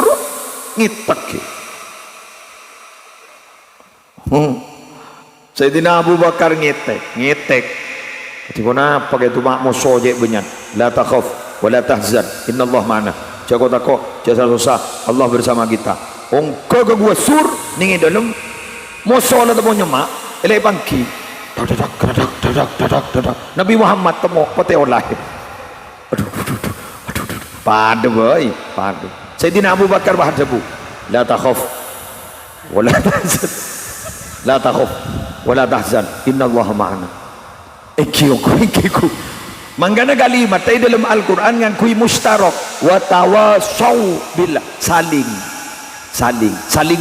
ngitek ki Sayyidina Abu Bakar ngitek ketika apa itu mak musojek benyan la takhaf wa la tahzan innallaha ma'ana jago takut jasa susah Allah bersama kita ongko ke gua sur ningi dalam musola temu nyemak elek pangki dadak Nabi Muhammad temu pete olah aduh padu boy padu Sayyidina Abu Bakar bahadabu la takhaf wa la tahzan la takhaf wa la tahzan innallaha ma'ana ikiku manggana kalimat tadi dalam Al-Quran yang kui mustarok wa tawasau billah saling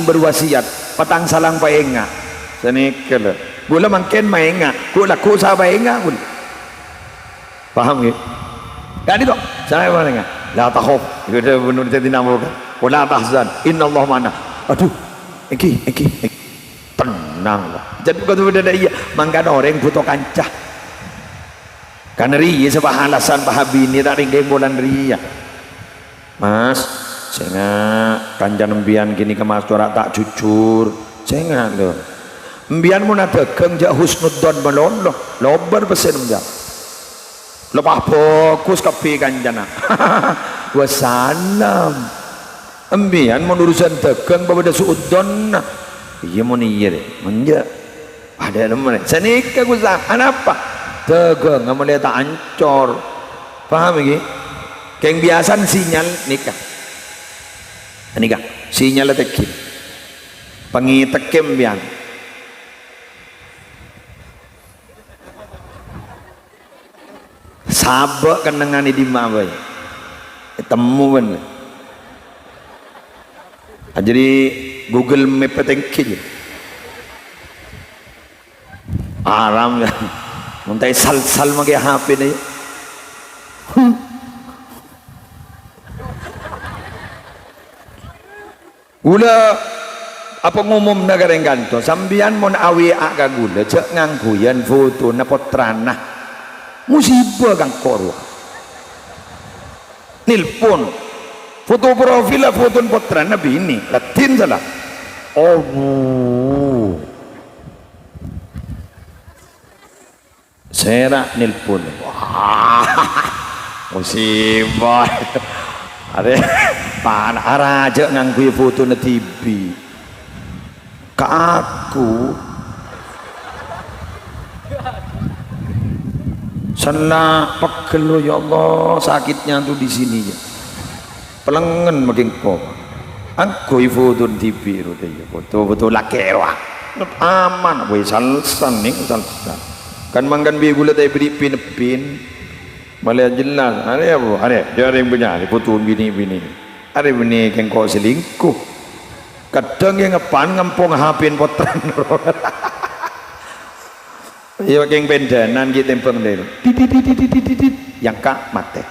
berwasiat patang salang paenga senikele gula mangken maenga gula ku sa paenga gula paham ya gak itu saya paenga la takhaf kita benar tadi nama kan wala tahzan innallaha ma'ana aduh iki tenang lah jadi kalau ada iya manggana orang butuh kancah kan ria sebab alasan pahabi ini tak ringgeng bulan ria mas saya kanjan embian gini ke mas corak tak jujur saya nggak loh embian mau dagang jak husnudzon meloloh lobar pesen enggak lepas fokus ke kanjana wassalam embian mau urusan dagang bawa ada suudon iya mau niye deh menja ada teman saya nikah kusah apa dagang nggak melihat tak ancor paham lagi kayak biasa sinyal nikah sinyal tekim pengi tekim biang sabak kenangan di mawai temuan jadi Google Map tengki aram kan muntai sal mage HP ni gula apa ngumum negara yang ganto sambian mon awi aga gula cek ngangguyan foto na potrana musibah kang koruh nilpon foto profil foto potrana bini latin salah oh serak nilpon musibah ada pan araja nganggu foto na TV ke aku sana pegel ya Allah sakitnya tuh di sini ya pelengen makin kok aku foto TV foto lakewa aman boy salsan nih salsan kan manggan bi gula tay beri pin malah jelas ada apa ada yang punya foto bini ada bini yang kau selingkuh kadang yang ngepan ngampung hapin potran iya yang pendanan gitu tempeng deh yang kak mate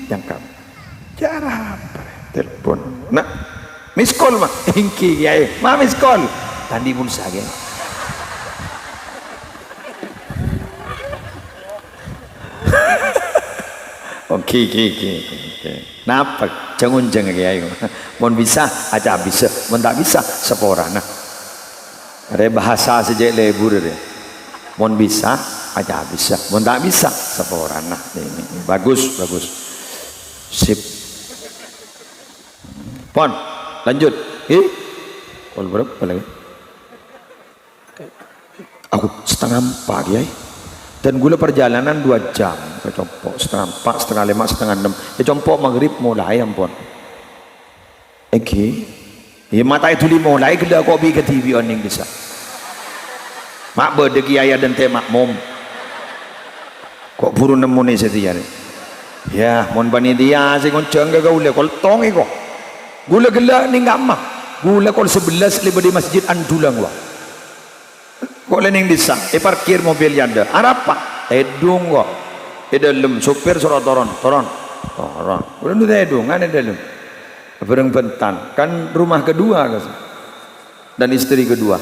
yang kak cara apa telepon nah miss call mah ingki ya mah miss call tadi pulsa ya ki. Napa? Jangun-jang kiai. Mon bisa aja bisa, mon tak bisa sepora nah. Ada bahasa sejak lebur deh. Mon bisa aja bisa, mon tak bisa sepora nah. Ini bagus. Sip. Pon, lanjut. Kol berapa lagi? Aku setengah 4 kiai. Dan gula perjalanan 2 jam ke Compok, setengah 4, setengah 5, setengah 6 ya Compok maghrib mulai ampun ya mata itu mulai gila kopi ke TV oning bisa mak berdeki ayah dan teh makmum kok buru nemu nih setia nih ya mon panitia sih ngonceng gak gula kol tong kok gula gila nih gak mah gula kol 11 liba di masjid Andulang wah kok lening desa parkir mobil yanda arapa edung kok dalam supir suruh turun udah nu edung kan dalam bareng bentan kan rumah kedua dan istri kedua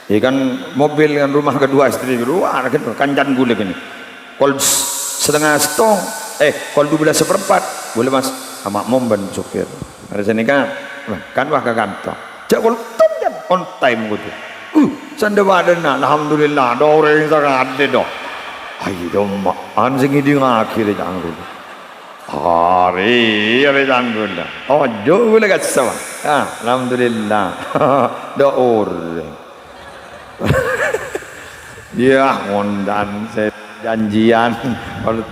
ya kan mobil kan rumah kedua istri kedua kan jan gule gini kol setengah setong kol 12/4 boleh mas sama mom ban supir ada sini kan wah ke kantor cak kol tom jan on time gitu Sandawada alhamdulillah dore sangat do. Ayo dong ansing ini ngakhir jangan. Hari jangan. Oh jauh lagi sama. Alhamdulillah. Door. Ya mondan janjian kalau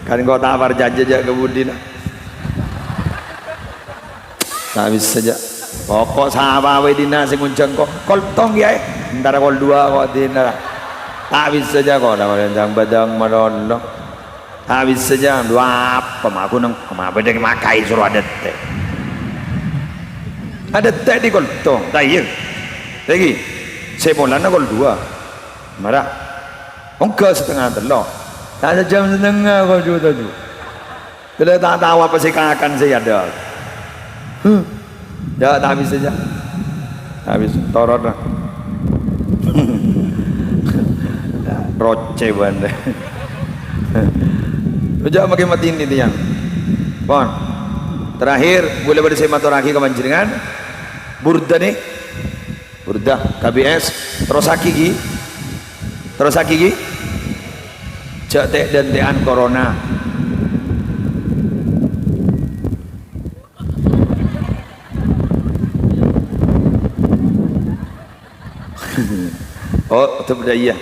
kan kau tak berjanji aja kemudian. Tak bisa saja. Pokok sahabat wedina sing ngunceng kok kol tong ya ntar kol 2 kok dina habis saja kok dah yang badang marono habis saja dua apa aku nang bedeng makai suruh ada teh di kol tong tayir lagi saya bolana kol 2 marah ongkos setengah telok tak jam setengah kol 2 tadi tidak tahu apa sih akan saya ada ya tak habis saja habis torot lah roce banda udah makin mati ini tiang pon terakhir boleh bersematuraki ke panjenengan burda nih burda KBS terus hakiki cek dan tean corona oh itu beda iya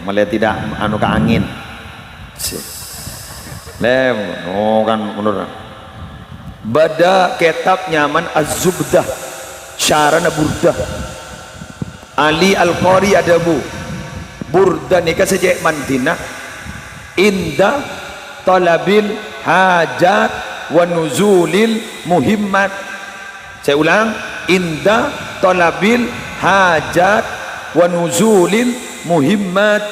melihat tidak anu ke angin kan menurut bada kitab nyaman az-zubdah syarana burdah Ali al-Qari adabu burdah nikah sejak mantina indah talabil hajat wa nuzulil muhimmat saya ulang indah talabil hajat wa nuzulil muhimmat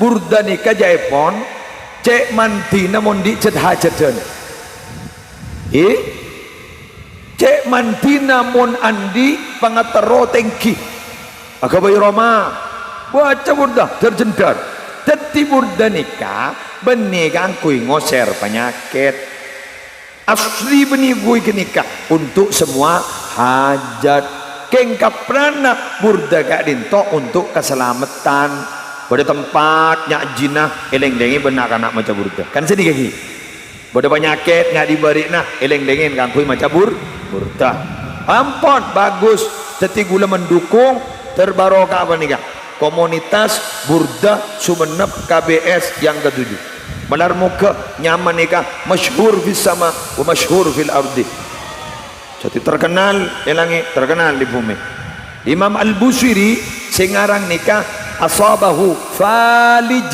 burda nikah jaipon cek mantina mondi cet hajatan cek mantina mon andi pangatero tengki agabai Roma baca burda terjendar teti burda nikah benih kangkui ngoser penyakit asli benih gue kenikah untuk semua hajat kengkap prana burda gak dinto untuk keselamatan pada tempatnya jinah eleng dengi benak anak macam burda kan sedih lagi pada penyakit nggak diberi nah eleng dengin kan kui macam burda ampun bagus teti gula mendukung terbarokah apa nih komunitas burda Sumenep KBS yang ke-7 benar muka nyaman nikah masyhur fis sama wa masyhur fil ardi jadi terkenal terkenal di bumi Imam Al-Busiri singarang nikah asabahu falij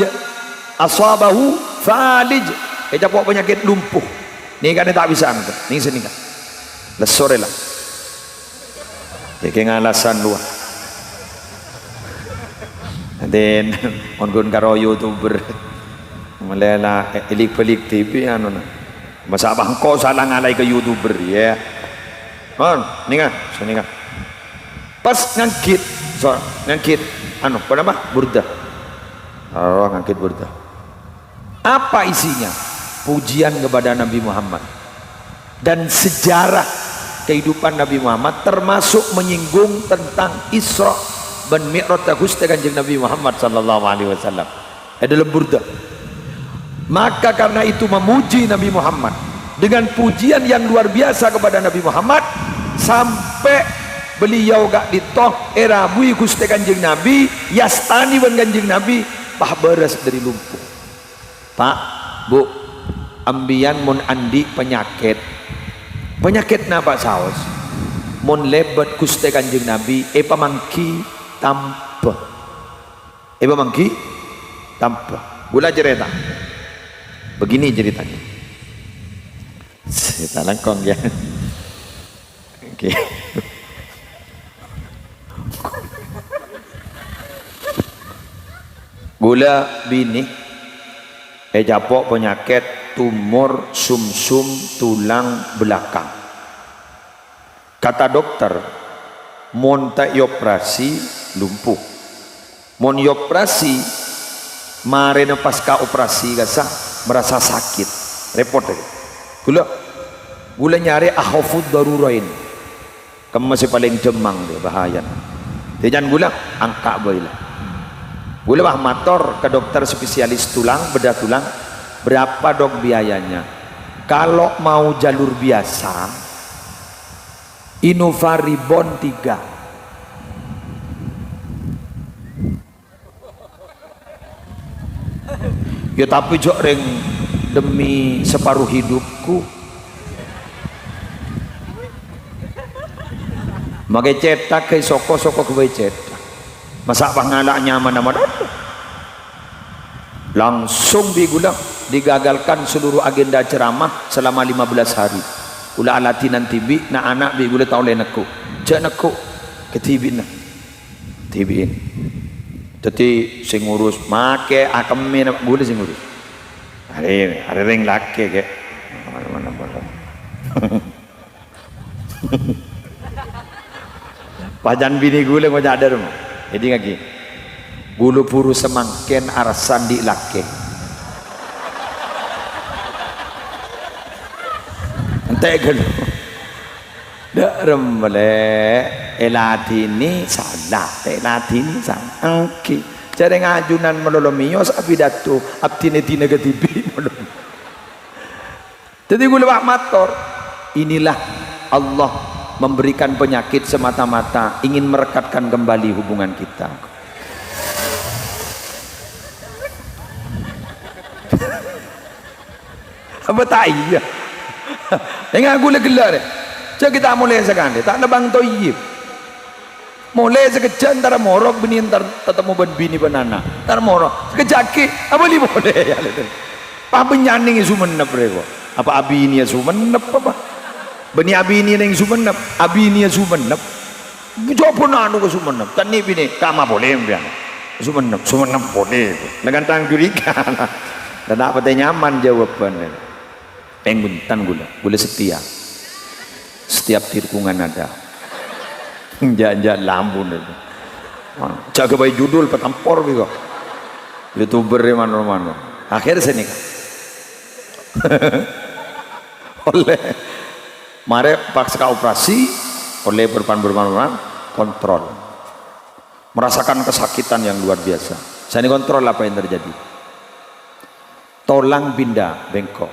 pok penyakit lumpuh nikah ni tak bisa nih senikah lesore lah jadi ngalasan dua dan ongon karo youtuber melela elik-pelik TV anu masa bangko salah ngalai ke youtuber ya nikah senikah pas ngangkit anu apa nama burda ngangkit burda apa isinya pujian kepada Nabi Muhammad dan sejarah kehidupan Nabi Muhammad, termasuk menyinggung tentang Isra dan Mi'raj Gusti Kanjeng Nabi Muhammad sallallahu alaihi wasallam dalam burda. Maka karena itu memuji Nabi Muhammad dengan pujian yang luar biasa kepada Nabi Muhammad, sampai beliau gak ditoh erabui Gusti Kanjeng Nabi, yastani ban Kanjeng Nabi pah beres dari lumpuh. Pak, Bu, ambian mun andi penyakit napa saos mun lebet Gusti Kanjeng Nabi pamangki tanpa pamangki tanpa gula cerita begini ceritanya. Cerita langkong ya. Oke. Gula bini japok penyakit tumor sumsum tulang belakang. Kata dokter, mon tak operasi lumpuh. Mon operasi marena pasca operasi gasa merasa sakit, repot lagi. Gula nyari ahofud darurain. Kamu masih paling demang deh, bahaya. Jangan gula angka boilah. Gula bah mator ke dokter spesialis tulang, bedah tulang. Berapa dok biayanya? Kalau mau jalur biasa, Inovaribon 3. Ya tapi jok reng demi separuh hidupku. Makai cetak ke soko-soko ke cetak. Masa pangalak nyaman nama datu. Langsung digula digagalkan seluruh agenda ceramah selama 15 hari. Ula alatinan tibi na anak bi gula tahu lenaku. Jak naku ketibin na. Tibin. Jadi sing ngurus make akeme na gula sing ngurus. Ada ring laki ke. Mana boleh. Pajan bini gula mau ada rumah. Jadi lagi. Bulu puru semangken arasan di laki. Ente gelo. Darem boleh. Elatini salah. Elatini salah. Oke. Cara ngajunan melolomios abidatu abtineti negatibi. Jadi gue lewat mator. Inilah Allah memberikan penyakit semata-mata ingin merekatkan kembali hubungan kita. Apa tak iya? Yang aku lagi gelar. Jadi kita mulai sekarang. Tak ada bang toyib. Mulai sekejap antara morok bini antar tetemu ban bini banana. Antar morok sekejaki apa li boleh ya itu. Pak benyaning sumenep reko. Apa abi ini sumenep apa? Beni abi ini yang sumenep. Abi ini sumenep. Jawab pun anu ke sumenep. Kan ni bini kama boleh biar. Sumenep boleh. Dengan tang curiga. Dan apa teh nyaman jawabannya. Pengguntan gula setia. Setiap tikungan ada. Jangan lambun itu. Jaga bayi judul petampor gitu. YouTuber di mana-mana. Akhirnya saya nikah. Oleh mare pasca operasi oleh berpan kontrol. Merasakan kesakitan yang luar biasa. Saya ini kontrol apa yang terjadi. Tolang pindah bengkok.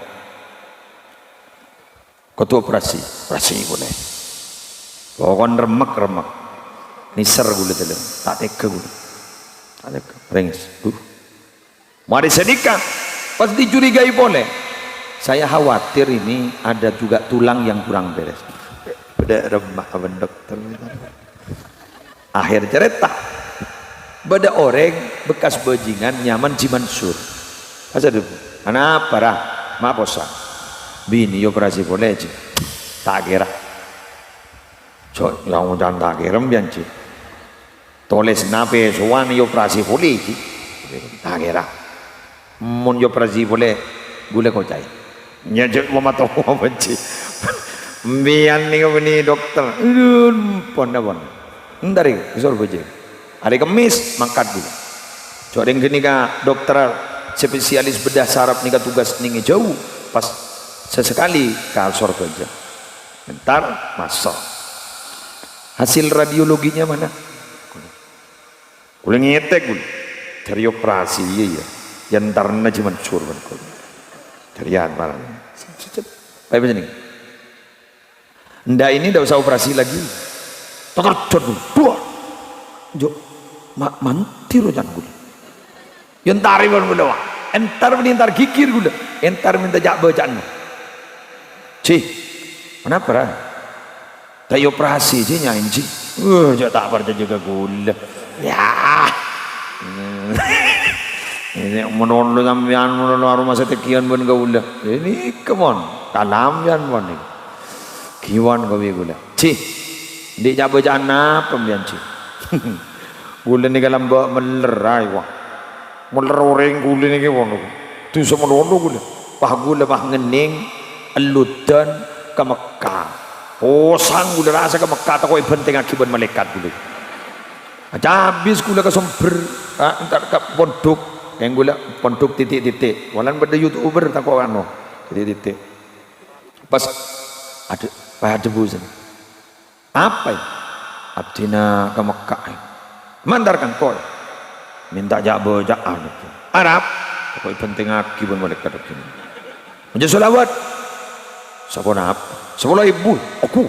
Ketua operasi boleh. Pokoknya remek. Niser gula dalam, tak teka gula. Tak teka, rengis. Mari sedikah, pas dicurigai boleh. Saya khawatir ini ada juga tulang yang kurang beres. Beda remak abang dokter. Akhir cerita. Beda orang bekas bajingan nyaman Cimansur. Masa dulu, anak parah, maaf bosan. Bini operasi boleh je. Tak kira. Cok yang udah tak kira mbian je. Toles nape soan operasi boleh je. Tak kira. Mun operasi boleh gula kau cai. Nyajak mama tahu apa je. Mbian ni dokter. Pon. Ndari kisor boje. Hari Kamis mangkat dulu. Cok yang gini ka dokter spesialis bedah saraf nika tugas ningi jauh pas sesekali ke surga aja. Bentar masuk. Hasil radiologinya mana? Kulit ngetek kulit. Dari operasi iya. Yang tarna cuma surban kulit. Dari apa? Baik macam ni. Ndak ini ndak usah operasi lagi. Terkejut dua. Jo, mantir jangan kulit. Yang tarik pun gula. Entar menintar gigir gula. Entar minta jak bacaan. Cih, kenapa lah? Tak operasi je nyain cih. Jauh tak percaya juga gula. Ya. Ini menolak sampean menolak rumah sekian pun gula. Ini come on, kalam jan pun ni. Kiwan kau gula. Cih, di jak bacaan apa pian cih? Gula ni kalau mbak melerai wah. Meleroreng gula ni ke pun. Tu semua londo gula. Pah gula pah ngening, eludan ke Mekah. Sang gula rasa ke Mekah tak kau penting akibat malaikat gula. Habis gula ke sumber, entar ke pondok, yang gula pondok titik-titik. Walau pada YouTuber tak kau anu titik-titik. Pas ada busan. Apa ini? Abdina ke Mekah. Mandarkan kau. Minta jabojaan itu. Arab, kau penting akibat malaikat ini. Menjadi solawat. Siapa nak? 10.000 aku.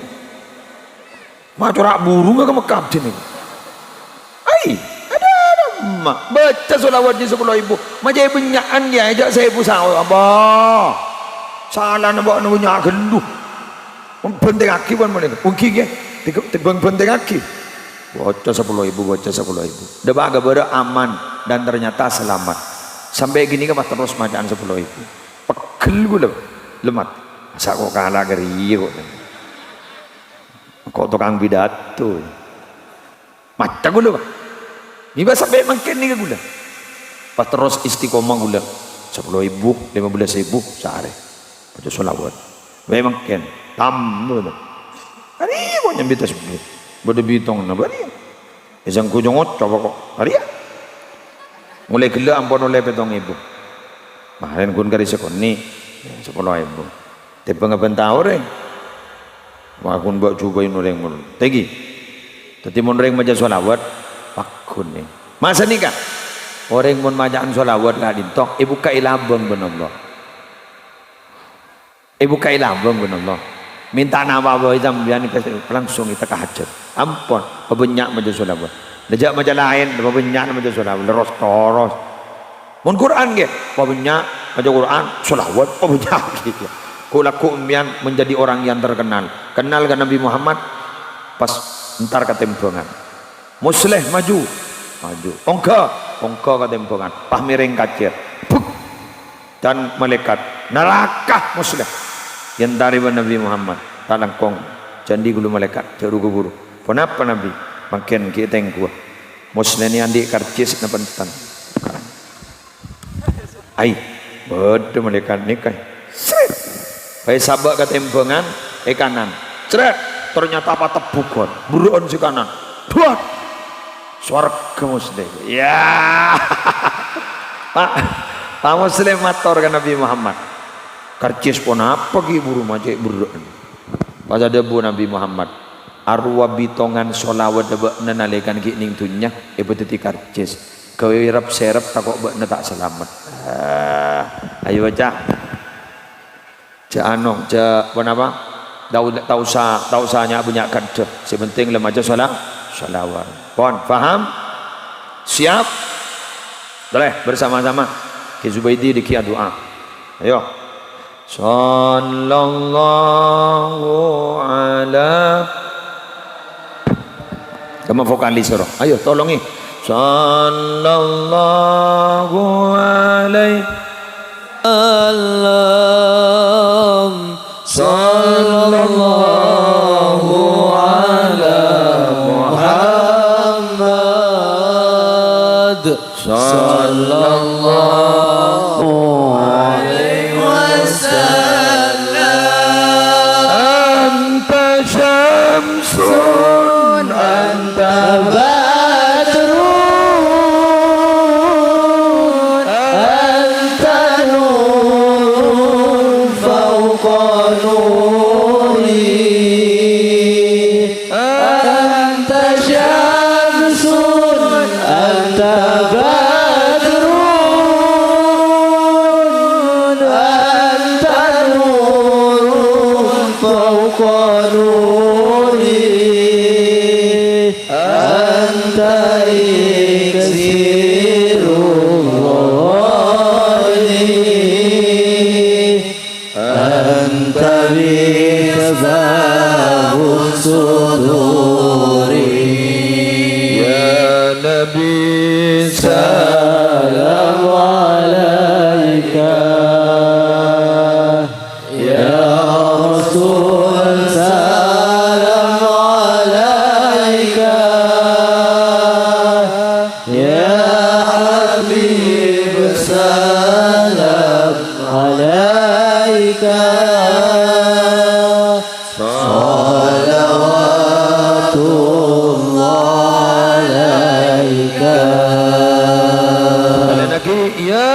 Macam rak burung ke Mekah sini. Ada mak baca solawat di 10.000. Macam benyakan dia ajak saya pusau abah. Salah nak buat nak geluh. Penting akibat mana? Mungkin ke? Penting akib. Baca 10.000, baca 10.000. Dah baga aman dan ternyata selamat. Sampai gini kan terus macam 10.000. Pegel gula lemat. Masa kok kalah geri kok tukang bidato. Mata gula pak. Ni sampai makin ni gula. Pas terus istiqomah gula. 10.000, 15.000 sehari. Baca solawat. Memang ken tambah. Hari kok nyambit sebut. Bada bitong na bari. Isang kujongot coba kok. Hari ya. Mulai gila ampun oleh petong ibu. Mahalin kun kari sekoni 10.000. Tapi ngabentar orang. Makun buat cubain orang mun. Tegi. Tadi mun orang maca solawat pakun ni. Masa ni kan? Orang mun macaan solawat lah dintok. Ibu kai lambang benallah. Ibu kai lambang benallah. Minta nama bawa zambian langsung kita kahajat. Ampun, pebenyak maca solawat. Lejak maca lain, pebenyak maca solawat. Leros toros. Mun Quran ke? Pebenyak maca Quran, solawat pebenyak gitu. Kulaku ummian menjadi orang yang terkenal. Kenal ke Nabi Muhammad pas entar ketempongan. Musleh maju. Ongka ketempongan. Pah miring kacir. Puk. Dan malaikat neraka musleh. Yang dari Nabi Muhammad talangkong candi gulu malaikat jaru guru. Kenapa Nabi? Makin kita yang kuat. Musleh ni andi karcis na pentan. Ai, betul malaikat nikah. Baik sabak ke tempengan, kanan. Ceret, ternyata apa tebukon, buruan si kanan. Buat, swarga muslim. Ya, Pak Muslim mator kan Nabi Muhammad. Karcis pun apa ki buru macam buruan. Pas ada bu Nabi Muhammad. Arwah bitongan solawat debak nenalekan ki ning tunya, beteti karcis. Kau irap serap tak kok bak tak selamat. Ayo baca. Anong apa? Tahu usahanya punya kerja. Sepenting lemah aja salawat. Pon, faham? Siap? Boleh bersama-sama. Ki Zubaidi dikia doa. Ayo. Sallallahu ala. Kamu vokalis roh. Ayo tolongi. Sallallahu alaihi Allah sallallahu ala Muhammad sallallahu alaihi wasallam. Anta syamsun anta badrun anta nur قانوني أنت إكسير الرواني أنت مفتاح الصدور يا نبي سلام عليك يا رسول سلام عليك يا حبيب سلام عليك صلوات الله عليك يا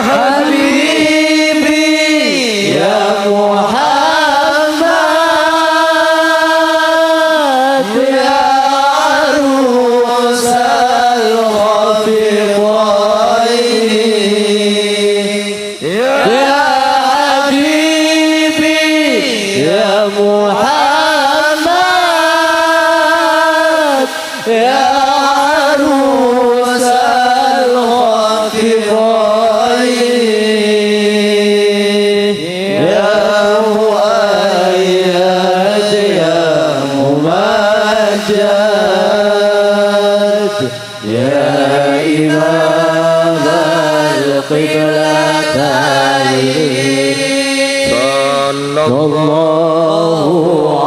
حبيبي يا محمد يا عروس الرفيقين يا حبيبي يا محمد يا عروس الرفيقين يا مؤيد يا ممجد يا إمام القبلتين صلى الله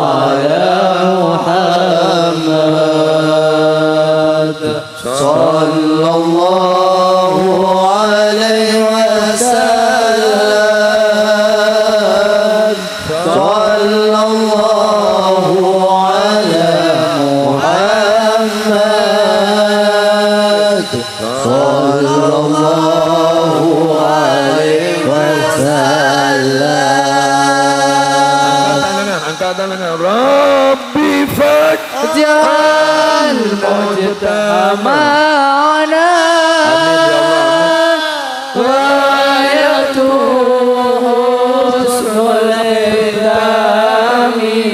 على محمد صلى الله عليه وسلم صلى الله على محمد صلى الله عليه وسلم angkat tangan Rabbi faj'al mujtama'ana wa yatusnul idami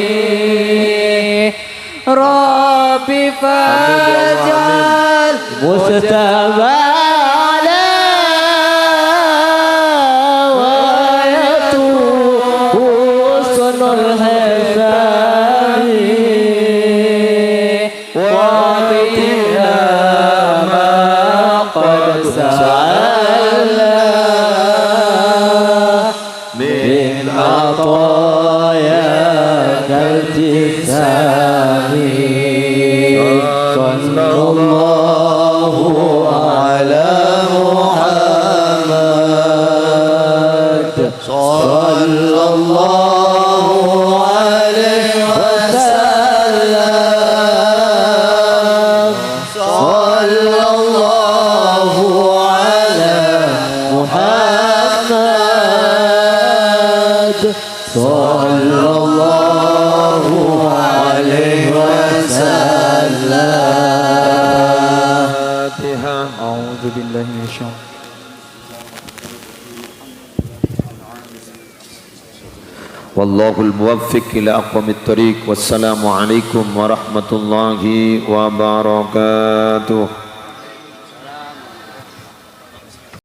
Rabbi faj'al mujtama'ana wa yatusnul من عطاياك الجسام صلى الله على محمد صلى الله عليه وسلم صلى الله على محمد صلى الله عليه وسلم أعوذ بالله من الشيطان والله الموفق إلى أقوم الطريق والسلام عليكم ورحمة الله وبركاته.